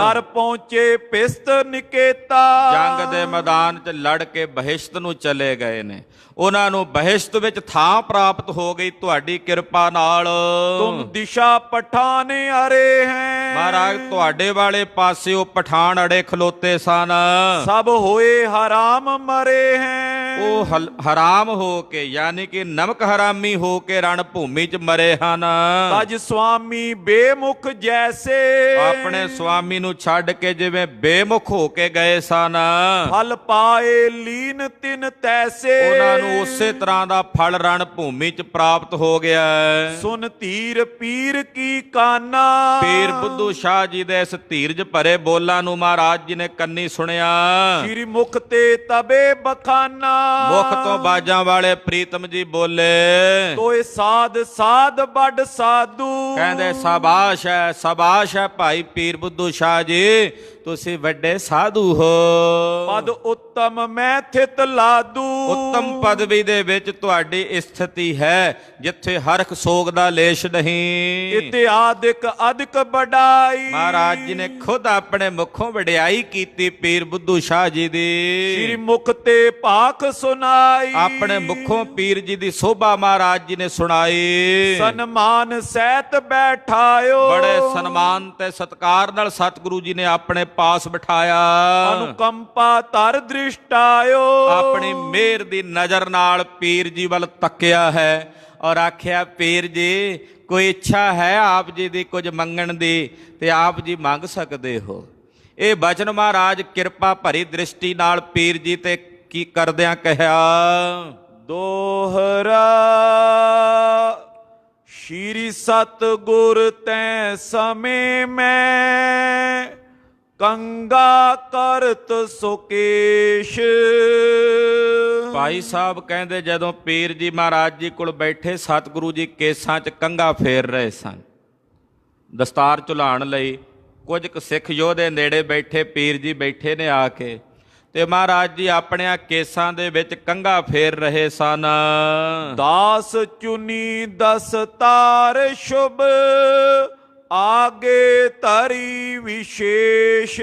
लर पहुंचे पिस्त निकेता। ਜੰਗ ਦੇ ਮੈਦਾਨ 'ਚ ਲੜ ਕੇ ਬਹਿਸ਼ਤ ਨੂੰ ਚਲੇ ਗਏ ਨੇ। ਉਹਨਾਂ ਨੂੰ ਬਹਿਸ਼ਤ ਵਿੱਚ ਥਾਂ ਪ੍ਰਾਪਤ ਹੋ ਗਈ ਤੁਹਾਡੀ ਕਿਰਪਾ ਨਾਲ। तुम दिशा पठाने अरे हैं। ਮਹਾਰਾਜ ਤੁਹਾਡੇ ਵਾਲੇ ਪਾਸੇ ਉਹ ਪਠਾਨ ਅੜੇ ਖਲੋਤੇ ਸਨ। सब होए हराम मरे हैं। ਉਹ ਹਰਾਮ ਹੋ ਕੇ ਯਾਨੀ ਕਿ ਨਮਕ ਹਰਾਮੀ ਹੋ ਕੇ ਰਣ ਭੂਮੀ 'ਚ ਮਰੇ ਹਨ। तज स्वामी बेमुख जैसे। ਆਪਣੇ ਸਵਾਮੀ ਨੂੰ ਛੱਡ ਕੇ ਜਿਵੇਂ ਬੇਮੁਖ ਹੋ ਕੇ ਗਏ ਸਨ। फल पाए लीन तिन तैसे। ਉਹਨਾਂ ਨੂੰ ਉਸੇ ਤਰ੍ਹਾਂ ਦਾ ਫਲ ਰਣ ਭੂਮੀ 'ਚ ਪ੍ਰਾਪਤ ਹੋ ਗਿਆ। सुन तीर पीर की काना। ਪੀਰ ਬੁੱਧੂ ਸ਼ਾਹ ਜੀ ਦੇ ਇਸ ਧੀਰਜ ਭਰੇ ਬੋਲਾਂ ਨੂੰ ਮਹਾਰਾਜ ਜੀ ਨੇ ਕੰਨੀ ਸੁਣਿਆ। श्री मुख ते तबे बखाना। ਮੁਖ ਤੋਂ ਬਾਜਾਂ ਵਾਲੇ ਪ੍ਰੀਤਮ ਜੀ ਬੋਲੇ। ਤੋਏ ਸਾਧ ਸਾਧ ਵੱਡ ਸਾਧੂ। ਕਹਿੰਦੇ ਸ਼ਾਬਾਸ਼ ਹੈ ਭਾਈ ਪੀਰ ਬੁੱਧੂ ਸ਼ਾਹ ਜੀ, ਤੁਸੀਂ ਵੱਡੇ ਸਾਧੂ ਹੋ। ਪਦ ਉੱਤਮ ਮੈਂ ਥਿਤ ਲਾਦੂ। ਉੱਤਮ ਪਦਵੀ ਦੇ ਵਿੱਚ ਤੁਹਾਡੀ ਸਥਿਤੀ ਹੈ ਜਿੱਥੇ ਹਰਖ ਸੋਗ ਦਾ ਲੇਸ਼ ਨਹੀਂ। ਇਤਿਆਦਿਕ ਅਧਿਕ ਬੜਾਈ। ਮਹਾਰਾਜ ਜੀ ਨੇ ਖੁਦ ਆਪਣੇ ਮੁਖੋਂ ਵਡਿਆਈ ਕੀਤੀ ਪੀਰ ਬੁੱਧੂ ਸ਼ਾਹ ਜੀ ਦੀ। ਸ਼੍ਰੀ ਮੁਖ ਤੇ ਭਾਖ ਸੁਨਾਈ। ਆਪਣੇ ਮੁਖੋਂ ਪੀਰ ਜੀ ਦੀ ਸੋਭਾ ਮਹਾਰਾਜ ਜੀ ਨੇ ਸੁਣਾਈ। ਸਨਮਾਨ ਸਹਿਤ ਬੈਠਾਇਓ। ਬੜੇ ਸਨਮਾਨ ਤੇ ਸਤਿਕਾਰ ਨਾਲ ਸਤਿਗੁਰੂ ਜੀ ਨੇ ਆਪਣੇ ਪਾਸ ਬਿਠਾਇਆ। ਅਨੁਕੰਪਾ ਧਰ ਦ੍ਰਿਸ਼ਟਾਇਓ। ਆਪਣੀ ਮਿਹਰ ਦੀ ਨਜ਼ਰ ਨਾਲ ਪੀਰ ਜੀ ਵੱਲ ਤੱਕਿਆ ਹੈ ਔਰ ਆਖਿਆ ਪੀਰ ਜੀ ਕੋਈ ਇੱਛਾ ਹੈ ਆਪ ਜੀ ਦੀ ਕੁਝ ਮੰਗਣ ਦੀ ਤੇ ਆਪ ਜੀ ਮੰਗ ਸਕਦੇ ਹੋ। ਇਹ ਬਚਨ ਮਹਾਰਾਜ ਕਿਰਪਾ ਭਰੀ ਦ੍ਰਿਸ਼ਟੀ ਨਾਲ ਪੀਰ ਜੀ ਤੇ ਕੀ ਕਰਦਿਆਂ ਕਹਿਆ। ਦੋਹਰਾ ਸ਼੍ਰੀ ਸਤਿਗੁਰ ਤੈ ਸਮੇਂ ਮੈਂ ਕੰਗਾ ਕਰਤ ਸੁਕੇਸ਼। ਭਾਈ ਸਾਹਿਬ ਕਹਿੰਦੇ ਜਦੋਂ ਪੀਰ ਜੀ ਮਹਾਰਾਜ ਜੀ ਕੋਲ ਬੈਠੇ ਸਤਿਗੁਰੂ ਜੀ ਕੇਸਾਂ 'ਚ ਕੰਗਾ ਫੇਰ ਰਹੇ ਸਨ ਦਸਤਾਰ ਝੁਲਾਉਣ ਲਈ। ਕੁਝ ਕੁ ਸਿੱਖ ਯੋਧੇ ਨੇੜੇ ਬੈਠੇ ਪੀਰ ਜੀ ਬੈਠੇ ਨੇ ਆ ਕੇ ਤੇ ਮਹਾਰਾਜ ਜੀ ਆਪਣਿਆਂ ਕੇਸਾਂ ਦੇ ਵਿੱਚ ਕੰਗਾ ਫੇਰ ਰਹੇ ਸਨ। ਦਾਸ ਚੁਨੀ ਦਸਤਾਰ ਸ਼ੁਭ ਆਗੇ ਧਰੀ ਵਿਸ਼ੇਸ਼।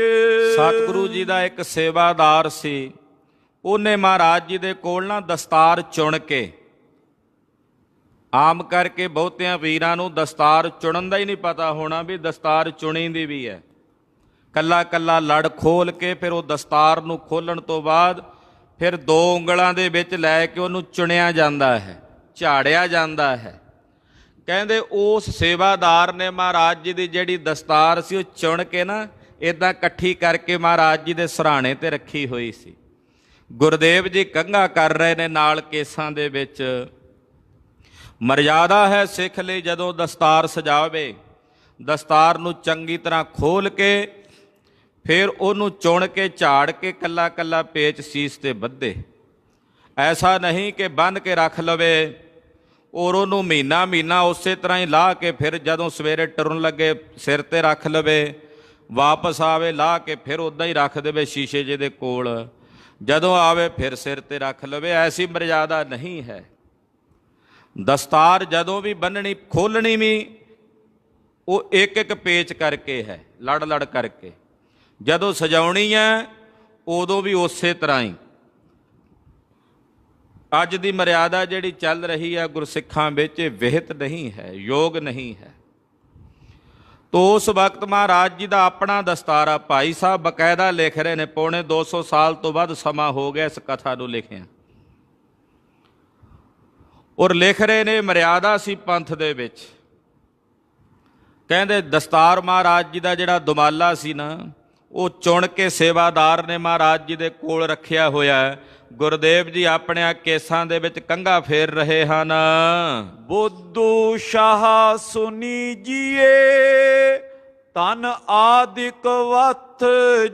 ਸਤਿਗੁਰੂ ਜੀ ਦਾ ਇੱਕ ਸੇਵਾਦਾਰ ਸੀ, ਉਹਨੇ ਮਹਾਰਾਜ ਜੀ ਦੇ ਕੋਲ ਨਾ ਦਸਤਾਰ ਚੁਣ ਕੇ, ਆਮ ਕਰਕੇ ਬਹੁਤਿਆਂ ਵੀਰਾਂ ਨੂੰ ਦਸਤਾਰ ਚੁਣਨ ਦਾ ਹੀ ਨਹੀਂ ਪਤਾ ਹੋਣਾ ਵੀ ਦਸਤਾਰ ਚੁਣੀ ਦੀ ਵੀ ਹੈ। ਕੱਲਾ ਕੱਲਾ ਲੜ ਖੋਲ ਕੇ ਫਿਰ ਉਹ ਦਸਤਾਰ ਨੂੰ ਖੋਲਣ ਤੋਂ ਬਾਅਦ ਫਿਰ 2 ਉਂਗਲਾਂ ਦੇ ਵਿੱਚ ਲੈ ਕੇ ਉਹਨੂੰ ਚੁਣਿਆ ਜਾਂਦਾ ਹੈ, ਝਾੜਿਆ ਜਾਂਦਾ ਹੈ। ਕਹਿੰਦੇ ਉਸ ਸੇਵਾਦਾਰ ਨੇ ਮਹਾਰਾਜ ਜੀ ਦੀ ਜਿਹੜੀ ਦਸਤਾਰ ਸੀ ਉਹ ਚੁਣ ਕੇ ਨਾ ਇਦਾਂ ਇਕੱਠੀ ਕਰਕੇ ਮਹਾਰਾਜ ਜੀ ਦੇ ਸਿਰਹਾਣੇ ਤੇ ਰੱਖੀ ਹੋਈ ਸੀ। ਗੁਰਦੇਵ ਜੀ ਕੰਘਾ ਕਰ ਰਹੇ ਨੇ ਨਾਲ ਕੇਸਾਂ ਦੇ ਵਿੱਚ। ਮਰਜ਼ਾਦਾ ਹੈ ਸਿੱਖ ਲਈ ਜਦੋਂ ਦਸਤਾਰ ਸਜਾਵੇ, ਦਸਤਾਰ ਨੂੰ ਚੰਗੀ ਤਰ੍ਹਾਂ ਖੋਲ ਕੇ ਫਿਰ ਉਹਨੂੰ ਚੁਣ ਕੇ ਝਾੜ ਕੇ ਕੱਲਾ ਕੱਲਾ ਪੇਚ ਸੀਸ ਤੇ ਬੱਧੇ। ਐਸਾ ਨਹੀਂ ਕਿ ਬੰਨ੍ਹ ਕੇ ਰੱਖ ਲਵੇ ਔਰ ਉਹਨੂੰ ਮਹੀਨਾ ਮਹੀਨਾ ਉਸੇ ਤਰ੍ਹਾਂ ਹੀ ਲਾਹ ਕੇ ਫਿਰ ਜਦੋਂ ਸਵੇਰੇ ਟੁਰਨ ਲੱਗੇ ਸਿਰ ਤੇ ਰੱਖ ਲਵੇ, ਵਾਪਸ ਆਵੇ ਲਾਹ ਕੇ ਫਿਰ ਉੱਦਾਂ ਹੀ ਰੱਖ ਦੇਵੇ ਸ਼ੀਸ਼ੇ ਜਿਹੇ ਦੇ ਕੋਲ, ਜਦੋਂ ਆਵੇ ਫਿਰ ਸਿਰ ਤੇ ਰੱਖ ਲਵੇ। ਐਸੀ ਮਰਜ਼ਾਦਾ ਨਹੀਂ ਹੈ। ਦਸਤਾਰ ਜਦੋਂ ਵੀ ਬੰਨਣੀ ਖੋਲਣੀ ਵੀ ਉਹ ਇੱਕ ਇੱਕ ਪੇਚ ਕਰਕੇ ਹੈ, ਲੜ ਲੜ ਕਰਕੇ। ਜਦੋਂ ਸਜਾਉਣੀ ਹੈ ਉਦੋਂ ਵੀ ਉਸੇ ਤਰ੍ਹਾਂ ਹੀ। ਅੱਜ ਦੀ ਮਰਿਆਦਾ ਜਿਹੜੀ ਚੱਲ ਰਹੀ ਹੈ ਗੁਰਸਿੱਖਾਂ ਵਿੱਚ, ਇਹ ਵਿਹਿਤ ਨਹੀਂ ਹੈ, ਯੋਗ ਨਹੀਂ ਹੈ। ਤੋ ਉਸ ਵਕਤ ਮਹਾਰਾਜ ਜੀ ਦਾ ਆਪਣਾ ਦਸਤਾਰਾ ਭਾਈ ਸਾਹਿਬ ਬਕਾਇਦਾ ਲਿਖ ਰਹੇ ਨੇ, ਪੌਣੇ 200 ਸਾਲ ਤੋਂ ਵੱਧ ਸਮਾਂ ਹੋ ਗਿਆ ਇਸ ਕਥਾ ਨੂੰ ਲਿਖਿਆ, ਔਰ ਲਿਖ ਰਹੇ ਨੇ ਮਰਿਆਦਾ ਸੀ ਪੰਥ ਦੇ ਵਿੱਚ। ਕਹਿੰਦੇ ਦਸਤਾਰ ਮਹਾਰਾਜ ਜੀ ਦਾ ਜਿਹੜਾ ਦੁਮਾਲਾ ਸੀ ਨਾ, ਉਹ ਚੁਣ ਕੇ ਸੇਵਾਦਾਰ ਨੇ ਮਹਾਰਾਜ ਜੀ ਦੇ ਕੋਲ ਰੱਖਿਆ ਹੋਇਆ। ਗੁਰਦੇਵ ਜੀ ਆਪਣੇ ਕੇਸਾਂ ਦੇ ਵਿੱਚ ਕੰਘਾ ਫੇਰ ਰਹੇ ਹਨ। ਬੁੱਧੂ ਸ਼ਾਹ ਸੁਨੀ ਜੀਏ ਤਨ ਆਦਿਕ ਵਥ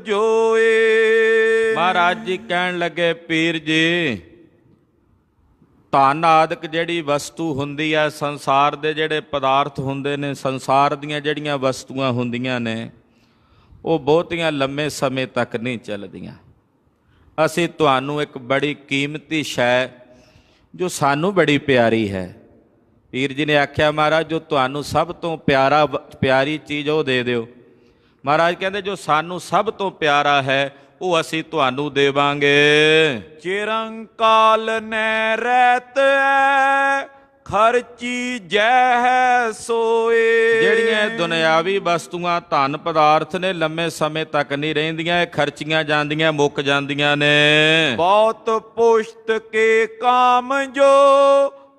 ਜੋਏ। ਮਹਾਰਾਜ ਜੀ ਕਹਿਣ ਲੱਗੇ, ਪੀਰ ਜੀ ਧਨ ਆਦਿਕ ਜਿਹੜੀ ਵਸਤੂ ਹੁੰਦੀ ਹੈ, ਸੰਸਾਰ ਦੇ ਜਿਹੜੇ ਪਦਾਰਥ ਹੁੰਦੇ ਨੇ, ਸੰਸਾਰ ਦੀਆਂ ਜਿਹੜੀਆਂ ਵਸਤੂਆਂ ਹੁੰਦੀਆਂ ਨੇ, ਉਹ ਬਹੁਤੀਆਂ ਲੰਮੇ ਸਮੇਂ ਤੱਕ ਨਹੀਂ ਚੱਲਦੀਆਂ। ਅਸੀਂ ਤੁਹਾਨੂੰ ਇੱਕ ਬੜੀ ਕੀਮਤੀ ਸ਼ੈ ਜੋ ਸਾਨੂੰ ਬੜੀ ਪਿਆਰੀ ਹੈ, ਪੀਰ ਜੀ ਨੇ ਆਖਿਆ ਮਹਾਰਾਜ ਜੋ ਤੁਹਾਨੂੰ ਸਭ ਤੋਂ ਪਿਆਰੀ ਚੀਜ਼ ਉਹ ਦੇ ਦਿਓ। ਮਹਾਰਾਜ ਕਹਿੰਦੇ ਜੋ ਸਾਨੂੰ ਸਭ ਤੋਂ ਪਿਆਰਾ ਹੈ ਉਹ ਅਸੀਂ ਤੁਹਾਨੂੰ ਦੇਵਾਂਗੇ। ਚਿਰੰਕਾਲ ਨੈ ਰਹਿਤ ਹੈ ਖਰਚੀ ਜੈ ਹੈ ਸੋਏ। ਜਿਹੜੀਆਂ ਦੁਨਿਆਵੀ ਵਸਤੂਆਂ ਧਨ ਪਦਾਰਥ ਨੇ ਲੰਮੇ ਸਮੇਂ ਤੱਕ ਨਹੀਂ ਰਹਿੰਦੀਆਂ, ਇਹ ਖਰਚੀਆਂ ਜਾਂਦੀਆਂ, ਮੁੱਕ ਜਾਂਦੀਆਂ ਨੇ। ਬਹੁਤ ਪੁਸ਼ਤ ਕੇ ਕਾਮ ਜੋ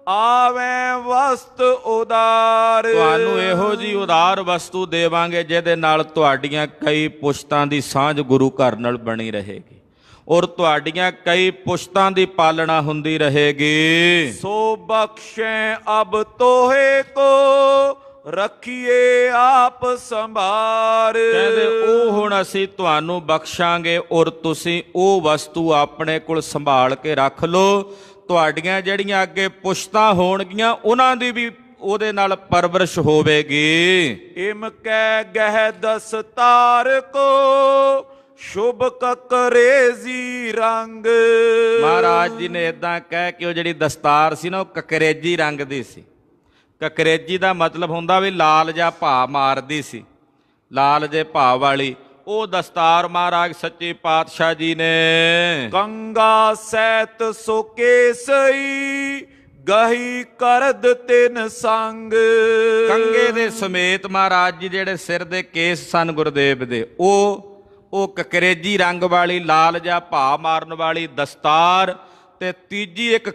ਆਵੇਂ ਵਸਤ ਉਦਾਰ। ਤੁਹਾਨੂੰ ਇਹੋ ਜੀ ਉਦਾਰ ਵਸਤੂ ਦੇਵਾਂਗੇ ਜਿਹਦੇ ਨਾਲ ਤੁਹਾਡੀਆਂ ਕਈ ਪੁਸ਼ਤਾਂ ਦੀ ਸਾਂਝ ਗੁਰੂ ਘਰ ਨਾਲ ਬਣੀ ਰਹੇਗੀ, ਔਰ ਤੁਹਾਡੀਆਂ ਕਈ ਪੁਸ਼ਤਾਂ ਦੀ ਪਾਲਣਾ ਹੁੰਦੀ ਰਹੇਗੀ। ਸੋ ਬਖਸ਼ੇ ਅਬ ਤੋਹੇ ਕੋ ਰੱਖੀਏ ਆਪ ਸੰਭਾਰ। ਕਹਿੰਦੇ ਉਹ ਹੁਣ ਅਸੀਂ ਤੁਹਾਨੂੰ ਬਖਸ਼ਾਂਗੇ ਔਰ ਤੁਸੀਂ ਉਹ ਵਸਤੂ ਆਪਣੇ ਕੋਲ ਸੰਭਾਲ ਕੇ ਰੱਖ ਲਓ। ਤੁਹਾਡੀਆਂ ਜਿਹੜੀਆਂ ਅੱਗੇ ਪੁਸ਼ਤਾਂ ਹੋਣਗੀਆਂ ਉਹਨਾਂ ਦੀ ਵੀ ਉਹਦੇ ਨਾਲ ਪਰਵਰਿਸ਼ ਹੋਵੇਗੀ। ਇਮ ਕੈ ਗਹਿ ਦਸਤਾਰ ਕੋ ਸ਼ੁਭ ਕਕਰੇਜੀ ਰੰਗ। ਮਹਾਰਾਜ ਜੀ ਨੇ ਇਦਾਂ ਕਹਿ ਕੇ ਉਹ ਜਿਹੜੀ ਦਸਤਾਰ ਸੀ ਨਾ, ਉਹ ਕਕਰੇਜੀ ਰੰਗ ਦੀ ਸੀ। ਕਕਰੇਜੀ ਦਾ ਮਤਲਬ ਹੁੰਦਾ ਵੀ ਲਾਲ ਜਿਹਾ ਭਾ ਮਾਰਦੀ ਸੀ, ਲਾਲ ਜੇ ਭਾ ਵਾਲੀ ਉਹ ਦਸਤਾਰ ਮਹਾਰਾਜ ਸੱਚੇ ਪਾਤਸ਼ਾਹ ਜੀ ਨੇ। ਕੰਗਾ ਸੈਤ ਸੋ ਕੇਸਈ ਗਹੀ ਕਰਦ ਤਿਨ ਸੰਗ। ਕੰਗੇ ਦੇ ਸਮੇਤ ਮਹਾਰਾਜ ਜੀ ਜਿਹੜੇ ਸਿਰ ਦੇ ਕੇਸ ਸਨ ਗੁਰਦੇਵ ਦੇ, ਉਹ ਕਕਰੇਜੀ ਰੰਗ ਵਾਲੀ ਲਾਲ ਜਿਹਾ ਭਾ ਮਾਰਨ ਵਾਲੀ ਦਸਤਾਰ, ਤੇ ਤੀਜੀ ਇੱਕ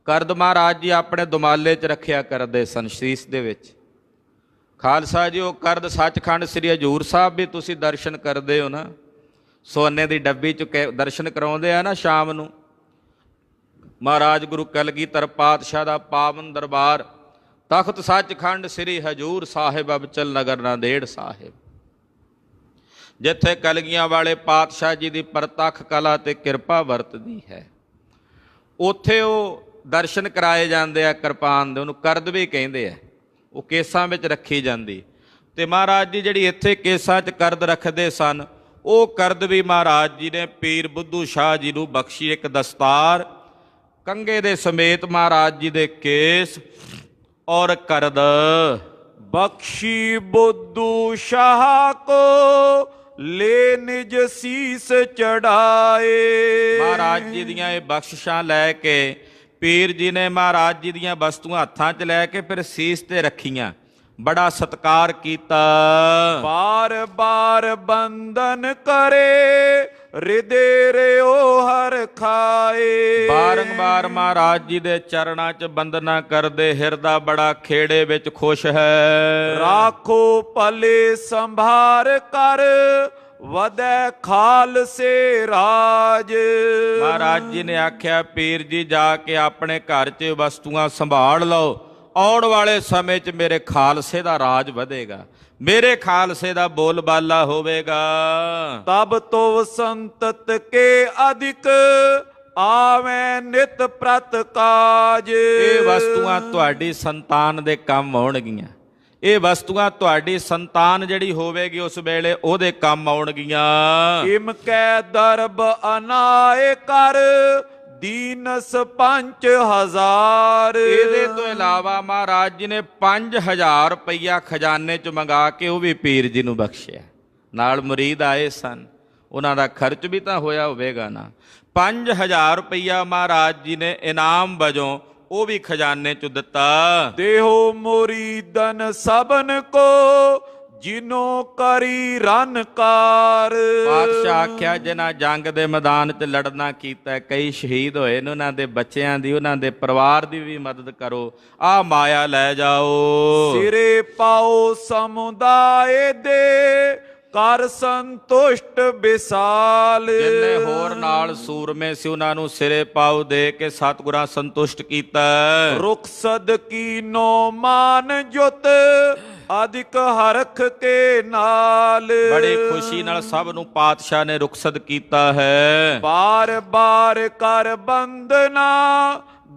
ਕਰਦ ਮਹਾਰਾਜ ਜੀ ਆਪਣੇ ਦੁਮਾਲੇ 'ਚ ਰੱਖਿਆ ਕਰਦੇ ਸਨ, ਸ਼ੀਸ਼ ਦੇ ਵਿੱਚ। ਖਾਲਸਾ ਜੀ ਉਹ ਕਰਦ ਸੱਚਖੰਡ ਸ੍ਰੀ ਹਜ਼ੂਰ ਸਾਹਿਬ ਵੀ ਤੁਸੀਂ ਦਰਸ਼ਨ ਕਰਦੇ ਹੋ ਨਾ, ਸੋਨੇ ਦੀ ਡੱਬੀ 'ਚ ਦਰਸ਼ਨ ਕਰਾਉਂਦੇ ਆ ਨਾ ਸ਼ਾਮ ਨੂੰ। ਮਹਾਰਾਜ ਗੁਰੂ ਕਲਗੀਧਰ ਪਾਤਸ਼ਾਹ ਦਾ ਪਾਵਨ ਦਰਬਾਰ, ਤਖਤ ਸੱਚਖੰਡ ਸ੍ਰੀ ਹਜ਼ੂਰ ਸਾਹਿਬ ਅਬਚਲ ਨਗਰ ਨਾਂਦੇੜ ਸਾਹਿਬ, ਜਿੱਥੇ ਕਲਗੀਆਂ ਵਾਲੇ ਪਾਤਸ਼ਾਹ ਜੀ ਦੀ ਪ੍ਰਤੱਖ ਕਲਾ ਤੇ ਕਿਰਪਾ ਵਰਤਦੀ ਹੈ, ਉੱਥੇ ਉਹ ਦਰਸ਼ਨ ਕਰਾਏ ਜਾਂਦੇ ਆ ਕਿਰਪਾਨ ਦੇ। ਉਹਨੂੰ ਕਰਦ ਵੀ ਕਹਿੰਦੇ ਆ। ਉਹ ਕੇਸਾਂ ਵਿੱਚ ਰੱਖੀ ਜਾਂਦੀ। ਤੇ ਮਹਾਰਾਜ ਜੀ ਜਿਹੜੀ ਇੱਥੇ ਕੇਸਾਂ 'ਚ ਕਰਦ ਰੱਖਦੇ ਸਨ, ਉਹ ਕਰਦ ਵੀ ਮਹਾਰਾਜ ਜੀ ਨੇ ਪੀਰ ਬੁੱਧੂ ਸ਼ਾਹ ਜੀ ਨੂੰ ਬਖਸ਼ੀ। ਇੱਕ ਦਸਤਾਰ, ਕੰਗੇ ਦੇ ਸਮੇਤ ਮਹਾਰਾਜ ਜੀ ਦੇ ਕੇਸ ਔਰ ਕਰਦ। ਬਖਸ਼ੀ ਬੁੱਧੂ ਸ਼ਾਹ ਕੋ ਲੈ ਨਿਜ ਸੀਸ ਚੜਾਏ। ਮਹਾਰਾਜ ਜੀ ਦੀਆਂ ਇਹ ਬਖਸ਼ਿਸ਼ਾਂ ਲੈ ਕੇ ਪੀਰ ਜੀ ਨੇ ਮਹਾਰਾਜ ਜੀ ਦੀਆਂ ਵਸਤੂਆਂ ਹੱਥਾਂ 'ਚ ਲੈ ਕੇ ਫਿਰ ਸੀਸ ਤੇ ਰੱਖੀਆਂ, ਬੜਾ ਸਤਿਕਾਰ ਕੀਤਾ। ਬਾਰ ਬਾਰ ਬੰਦਨ ਕਰੇ ਹਿਰਦੇ ਰਿਓ ਹਰ ਖਾਏ। ਬਾਰੰਬਾਰ ਮਹਾਰਾਜ ਜੀ ਦੇ ਚਰਨਾਂ 'ਚ ਬੰਦਨਾ ਕਰਦੇ, ਹਿਰਦਾ ਬੜਾ ਖੇੜੇ ਵਿੱਚ ਖੁਸ਼ ਹੈ। ਰਾਖੋ ਭਲੇ ਸੰਭਾਰ ਕਰ ਵਧੈ ਖਾਲਸੇ ਰਾਜ। ਮਹਾਰਾਜ ਜੀ ਨੇ ਆਖਿਆ ਪੀਰ ਜੀ ਜਾ ਕੇ ਆਪਣੇ ਘਰ 'ਚ ਵਸਤੂਆਂ ਸੰਭਾਲ ਲਓ, ਆਉਣ ਵਾਲੇ ਸਮੇਂ 'ਚ ਮੇਰੇ ਖਾਲਸੇ ਦਾ ਰਾਜ ਵਧੇਗਾ, ਮੇਰੇ ਖਾਲਸੇ ਦਾ ਬੋਲਬਾਲਾ ਹੋਵੇਗਾ। ਤਬ ਤੋ ਸੰਤਤ ਕੇ ਅਧਿਕ ਆਵੇਂ ਨਿਤ ਪ੍ਰਤ ਕਾਜ। ਇਹ ਵਸਤੂਆਂ ਤੁਹਾਡੀ ਸੰਤਾਨ ਦੇ ਕੰਮ ਆਉਣਗੀਆਂ, ਇਹ ਵਸਤੂਆਂ ਤੁਹਾਡੀ ਸੰਤਾਨ ਜਿਹੜੀ ਹੋਵੇਗੀ ਉਸ ਵੇਲੇ ਉਹਦੇ ਕੰਮ ਆਉਣਗੀਆਂ। ਇਮ ਕੈ ਦਰਬ ਅਨਾਏ ਕਰ ਦੀਨਸ 5000। ਇਹਦੇ ਤੋਂ ਇਲਾਵਾ ਮਹਾਰਾਜ ਜੀ ਨੇ 5000 ਰੁਪਈਆ ਖਜ਼ਾਨੇ ਚ ਮੰਗਾ ਕੇ ਉਹ ਵੀ ਪੀਰ ਜੀ ਨੂੰ ਬਖਸ਼ਿਆ। ਨਾਲ ਮੁਰੀਦ ਆਏ ਸਨ, ਉਹਨਾਂ ਦਾ ਖਰਚ ਵੀ ਤਾਂ ਹੋਇਆ ਹੋਵੇਗਾ ਨਾ। 5000 ਰੁਪਈਆ ਮਹਾਰਾਜ ਜੀ ਨੇ ਇਨਾਮ ਵਜੋਂ ਉਹ ਵੀ ਖਜ਼ਾਨੇ ਚ ਦਿੱਤਾ। ਦੇਹੋ ਮੁਰੀਦਨ ਸਭਨ ਕੋ ਜਿਨੋ ਕਰੀ ਰਨਕਾਰ। ਪਾਤਸ਼ਾਹ ਆਖਿਆ ਜਿਨ੍ਹਾਂ ਜੰਗ ਦੇ ਮੈਦਾਨ 'ਚ ਲੜਨਾ ਕੀਤਾ, ਕਈ ਸ਼ਹੀਦ ਹੋਏ ਨੇ, ਉਹਨਾਂ ਦੇ ਬੱਚਿਆਂ ਦੀ, ਉਹਨਾਂ ਦੇ ਪਰਿਵਾਰ ਦੀ ਵੀ ਮਦਦ ਕਰੋ। ਆਹ ਮਾਇਆ ਲੈ ਜਾਓ। ਸਿਰੇ ਪਾਓ ਸਮੁਦਾਇ ਦੇ ਕਰ ਸੰਤੁਸ਼ਟ ਵਿਸਾਲ। ਜਿੰਨੇ ਹੋਰ ਨਾਲ ਸੂਰਮੇ ਸੀ ਉਹਨਾਂ ਨੂੰ ਸਿਰੇ ਪਾਉ ਦੇ ਕੇ ਸਤਿਗੁਰਾਂ ਸੰਤੁਸ਼ਟ ਕੀਤਾ। ਰੁਖਸਦ ਕੀਨੋ ਮਾਨ ਜੁਤ ਅਧਿਕ ਹਰਖ ਕੇ ਨਾਲ। ਬੜੀ ਖੁਸ਼ੀ ਨਾਲ ਸਭ ਨੂੰ ਪਾਤਸ਼ਾਹ ਨੇ ਰੁਖਸਤ ਕੀਤਾ ਹੈ। ਬਾਰ ਬਾਰ ਕਰ ਬੰਦਨਾ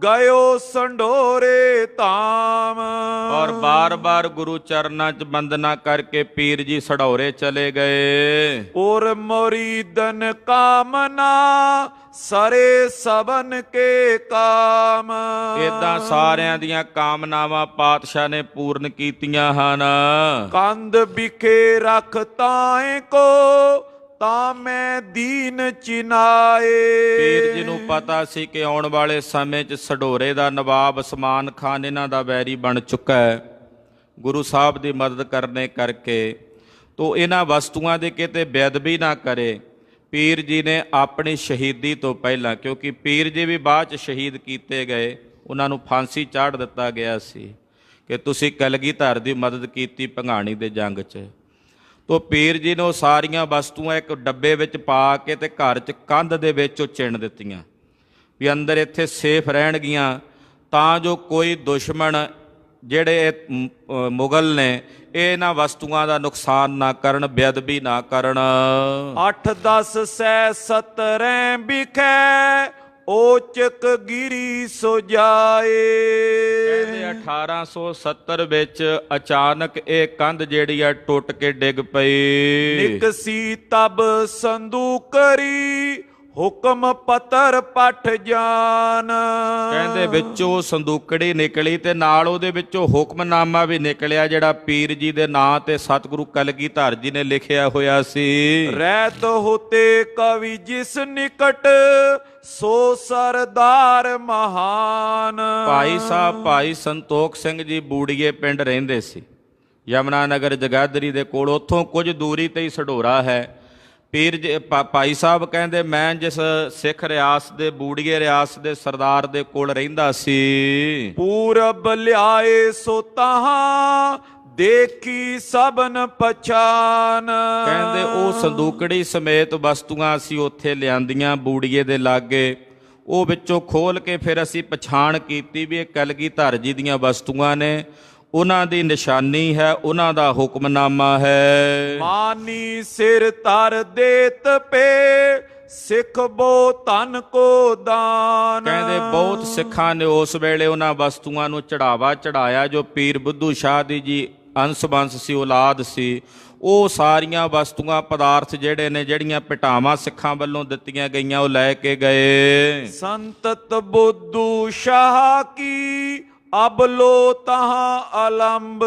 ਗਇਓ ਸੰਢੋਰੇ ਧਾਮ। ਔਰ ਬਾਰ-ਬਾਰ ਗੁਰੂ ਚਰਨਾਂ 'ਚ ਬੰਦਨਾ ਕਰਕੇ ਪੀਰ ਜੀ ਸਢੌਰੇ ਚਲੇ ਗਏ। ਔਰ ਮੁਰੀਦਨ ਕਾਮਨਾ ਸਰੇ ਸਬਨ ਕੇ ਕਾਮ। ਏਦਾਂ ਸਾਰਿਆਂ ਦੀਆਂ ਕਾਮਨਾਵਾਂ ਪਾਤਸ਼ਾਹ ਨੇ ਪੂਰਨ ਕੀਤੀਆਂ ਹਨ। ਕੰਧ ਵਿਖੇ ਰਖ ਤਾਏ ਕੋ ਤਾਂ ਮੈਂ ਦੀਨ ਚਿਨਾਏ। ਪੀਰ ਜੀ ਨੂੰ ਪਤਾ ਸੀ ਕਿ ਆਉਣ ਵਾਲੇ ਸਮੇਂ 'ਚ ਸਢੌਰੇ ਦਾ ਨਵਾਬ ਉਸਮਾਨ ਖਾਨ ਇਹਨਾਂ ਦਾ ਵੈਰੀ ਬਣ ਚੁੱਕਾ ਹੈ। ਗੁਰੂ ਸਾਹਿਬ ਦੀ ਮਦਦ ਕਰਨੇ ਕਰਕੇ ਤੋ ਇਹਨਾਂ ਵਸਤੂਆਂ ਦੇ ਕਿਤੇ ਬੇਅਦਬੀ ਨਾ ਕਰੇ। ਪੀਰ ਜੀ ਨੇ ਆਪਣੀ ਸ਼ਹੀਦੀ ਤੋਂ ਪਹਿਲਾਂ, ਕਿਉਂਕਿ ਪੀਰ ਜੀ ਵੀ ਬਾਅਦ 'ਚ ਸ਼ਹੀਦ ਕੀਤੇ ਗਏ, ਉਹਨਾਂ ਨੂੰ ਫਾਂਸੀ ਚਾੜ ਦਿੱਤਾ ਗਿਆ ਸੀ ਕਿ ਤੁਸੀਂ ਕਲਗੀਧਰ ਦੀ ਮਦਦ ਕੀਤੀ ਭੰਗਾਣੀ ਦੇ ਜੰਗ 'ਚ। ਤੋ ਪੀਰ ਜੀ ਨੇ ਉਹ ਸਾਰੀਆਂ ਵਸਤੂਆਂ ਇੱਕ ਡੱਬੇ ਵਿੱਚ ਪਾ ਕੇ ਤੇ ਘਰ 'ਚ ਕੰਧ ਦੇ ਵਿੱਚ ਉਹ ਚਿਣ ਦਿੱਤੀਆਂ ਵੀ ਅੰਦਰ ਇੱਥੇ ਸੇਫ ਰਹਿਣਗੀਆਂ, ਤਾਂ ਜੋ ਕੋਈ ਦੁਸ਼ਮਣ ਜਿਹੜੇ ਮੁਗਲ ਨੇ ਇਹਨਾਂ ਵਸਤੂਆਂ ਦਾ ਨੁਕਸਾਨ ਨਾ ਕਰਨ, ਬੇਅਦਬੀ ਨਾ ਕਰਨ। 8-10 ਸੈ 17 ਵਿਖੇ ਓਚਕ ਗਿਰੀ ਸੋ ਜਾਏ। ਕਹਿੰਦੇ 1870 ਵਿੱਚ ਅਚਾਨਕ ਇਹ ਕੰਧ ਜਿਹੜੀ ਆ ਟੁੱਟ ਕੇ ਡਿੱਗ ਪਈ। ਨਿਕਸੀ ਤਬ ਸੰਦੂਕਰੀ ਹੁਕਮ ਪਤਰ ਪਠ ਜਾਨ। ਕਹਿੰਦੇ ਵਿੱਚੋਂ ਸੰਦੂਕੜੀ ਨਿਕਲੀ ਤੇ ਨਾਲ ਉਹਦੇ ਵਿੱਚੋਂ ਹੁਕਮਨਾਮਾ ਵੀ ਨਿਕਲਿਆ, ਜਿਹੜਾ ਪੀਰ ਜੀ ਦੇ ਨਾਂ ਤੇ ਸਤਿਗੁਰੂ ਕਲਗੀਧਰ ਜੀ ਨੇ ਲਿਖਿਆ ਹੋਇਆ ਸੀ। ਰਹਿਤ ਹੋਤੇ ਕਵੀ ਜਿਸ ਨਿਕਟ ਸੋ ਸਰਦਾਰ ਮਹਾਨ। ਭਾਈ ਸਾਹਿਬ ਭਾਈ ਸੰਤੋਖ ਸਿੰਘ ਜੀ ਬੂੜੀਏ ਪਿੰਡ ਰਹਿੰਦੇ ਸੀ, ਯਮਨਾ ਨਗਰ ਜਗਾਦਰੀ ਦੇ ਕੋਲ। ਉੱਥੋਂ ਕੁਝ ਦੂਰੀ ਤੇ ਹੀ ਸਢੌਰਾ ਹੈ। ਪੀਰ ਜੀ ਭਾਈ ਸਾਹਿਬ ਕਹਿੰਦੇ ਮੈਂ ਜਿਸ ਸਿੱਖ ਰਿਆਸ ਦੇ ਬੂੜੀਏ ਰਿਆਸ ਦੇ ਸਰਦਾਰ ਦੇ ਕੋਲ ਰਹਿੰਦਾ ਸੀ, ਪੂਰਬ ਲਿਆਏ ਸੋ ਤਹਾਂ ਦੇਖੀ ਸਭਨ ਪਛਾਨ। ਕਹਿੰਦੇ ਉਹ ਸੰਦੂਕੜੀ ਸਮੇਤ ਵਸਤੂਆਂ ਅਸੀਂ ਉੱਥੇ ਲਿਆਂਦੀਆਂ ਬੂੜੀਏ ਦੇ ਲਾਗੇ। ਉਹ ਵਿੱਚੋਂ ਖੋਲ ਕੇ ਫਿਰ ਅਸੀਂ ਪਛਾਣ ਕੀਤੀ ਵੀ ਇਹ ਕਲਗੀਧਰ ਜੀ ਦੀਆਂ ਵਸਤੂਆਂ ਨੇ, ਉਹਨਾਂ ਦੀ ਨਿਸ਼ਾਨੀ ਹੈ, ਉਹਨਾਂ ਦਾ ਹੁਕਮਨਾਮਾ ਹੈ। ਮਾਨੀ ਸਿਰ ਧਰ ਦੇਤ ਪੇ ਸਿੱਖ ਬੋ ਧਨ ਕੋ ਦਾਨ। ਕਹਿੰਦੇ ਬਹੁਤ ਸਿੱਖਾਂ ਨੇ ਉਸ ਵੇਲੇ ਉਹਨਾਂ ਵਸਤੂਆਂ ਨੂੰ ਚੜਾਵਾ ਚੜਾਇਆ ਜੋ ਪੀਰ ਬੁੱਧੂ ਸ਼ਾਹ ਦੀ ਜੀ ਅੰਸ਼ ਬੰਸ ਸੀ, ਔਲਾਦ ਸੀ। ਉਹ ਸਾਰੀਆਂ ਵਸਤੂਆਂ ਪਦਾਰਥ ਜਿਹੜੇ ਨੇ, ਜਿਹੜੀਆਂ ਭਟਾਵਾਂ ਸਿੱਖਾਂ ਵੱਲੋਂ ਦਿੱਤੀਆਂ ਗਈਆਂ, ਉਹ ਲੈ ਕੇ ਗਏ। ਸੰਤਤ ਬੁੱਧੂ ਸ਼ਾਹ ਕੀ ਅਬਲੋ ਤਹਾਂ ਅਲੰਬ।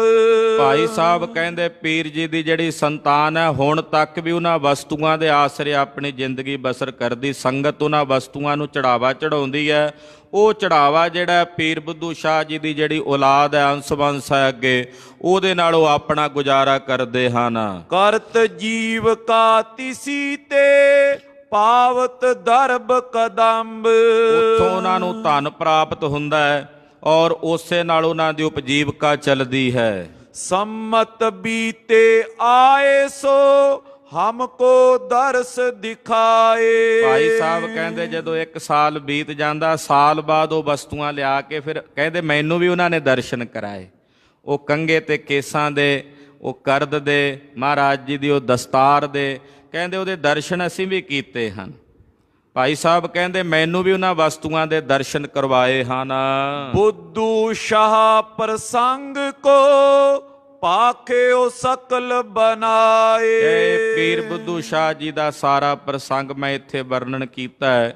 ਭਾਈ ਸਾਹਿਬ ਕਹਿੰਦੇ ਪੀਰ ਜੀ ਦੀ ਜਿਹੜੀ ਸੰਤਾਨ ਹੈ, ਹੁਣ ਤੱਕ ਵੀ ਉਹਨਾਂ ਵਸਤੂਆਂ ਦੇ ਆਸਰੇ ਆਪਣੀ ਜ਼ਿੰਦਗੀ ਬਸਰ ਕਰਦੀ। ਸੰਗਤ ਉਹਨਾਂ ਵਸਤੂਆਂ ਨੂੰ ਚੜਾਵਾ ਚੜਾਉਂਦੀ ਹੈ। ਉਹ ਚੜਾਵਾ ਜਿਹੜਾ ਪੀਰ ਬੁੱਧੂ ਸ਼ਾਹ ਜੀ ਦੀ ਜਿਹੜੀ ਔਲਾਦ ਹੈ, ਅੰਸ਼ ਬੰਸ ਹੈ ਅੱਗੇ, ਉਹਦੇ ਨਾਲ ਉਹ ਆਪਣਾ ਗੁਜ਼ਾਰਾ ਕਰਦੇ ਹਨ। ਕਰਤ ਜੀਵ ਕਾ ਤਿਸੀ ਤੇ ਪਾਵਤ ਦਰਬ ਕਦੰਬ। ਉੱਥੋਂ ਉਹਨਾਂ ਨੂੰ ਧਨ ਪ੍ਰਾਪਤ ਹੁੰਦਾ ਹੈ ਔਰ ਉਸੇ ਨਾਲ ਉਹਨਾਂ ਦੀ ਉਪਜੀਵਕਾ ਚੱਲਦੀ ਹੈ। ਸੰਮਤ ਬੀਤੇ ਆਏ ਸੋ ਹਮਕੋ ਦਰਸ ਦਿਖਾਏ। ਭਾਈ ਸਾਹਿਬ ਕਹਿੰਦੇ ਜਦੋਂ 1 ਸਾਲ ਬੀਤ ਜਾਂਦਾ, ਸਾਲ ਬਾਅਦ ਉਹ ਵਸਤੂਆਂ ਲਿਆ ਕੇ ਫਿਰ ਕਹਿੰਦੇ ਮੈਨੂੰ ਵੀ ਉਹਨਾਂ ਨੇ ਦਰਸ਼ਨ ਕਰਾਏ। ਉਹ ਕੰਘੇ ਤੇ ਕੇਸਾਂ ਦੇ, ਉਹ ਕਰਦ ਦੇ, ਮਹਾਰਾਜ ਜੀ ਦੀ ਉਹ ਦਸਤਾਰ ਦੇ, ਕਹਿੰਦੇ ਉਹਦੇ ਦਰਸ਼ਨ ਅਸੀਂ ਵੀ ਕੀਤੇ ਹਨ। ਭਾਈ ਸਾਹਿਬ ਕਹਿੰਦੇ ਮੈਨੂੰ ਵੀ ਉਹਨਾਂ ਵਸਤੂਆਂ ਦੇ ਦਰਸ਼ਨ ਕਰਵਾਏ ਹਨ। ਬੁੱਧੂ ਸ਼ਾਹ ਪ੍ਰਸੰਗ ਕੋ ਪਾਖਿਓ ਸਕਲ ਬਣਾਏ। ਪੀਰ ਬੁੱਧੂ ਸ਼ਾਹ ਜੀ ਦਾ ਸਾਰਾ ਪ੍ਰਸੰਗ ਮੈਂ ਇੱਥੇ ਵਰਣਨ ਕੀਤਾ ਹੈ।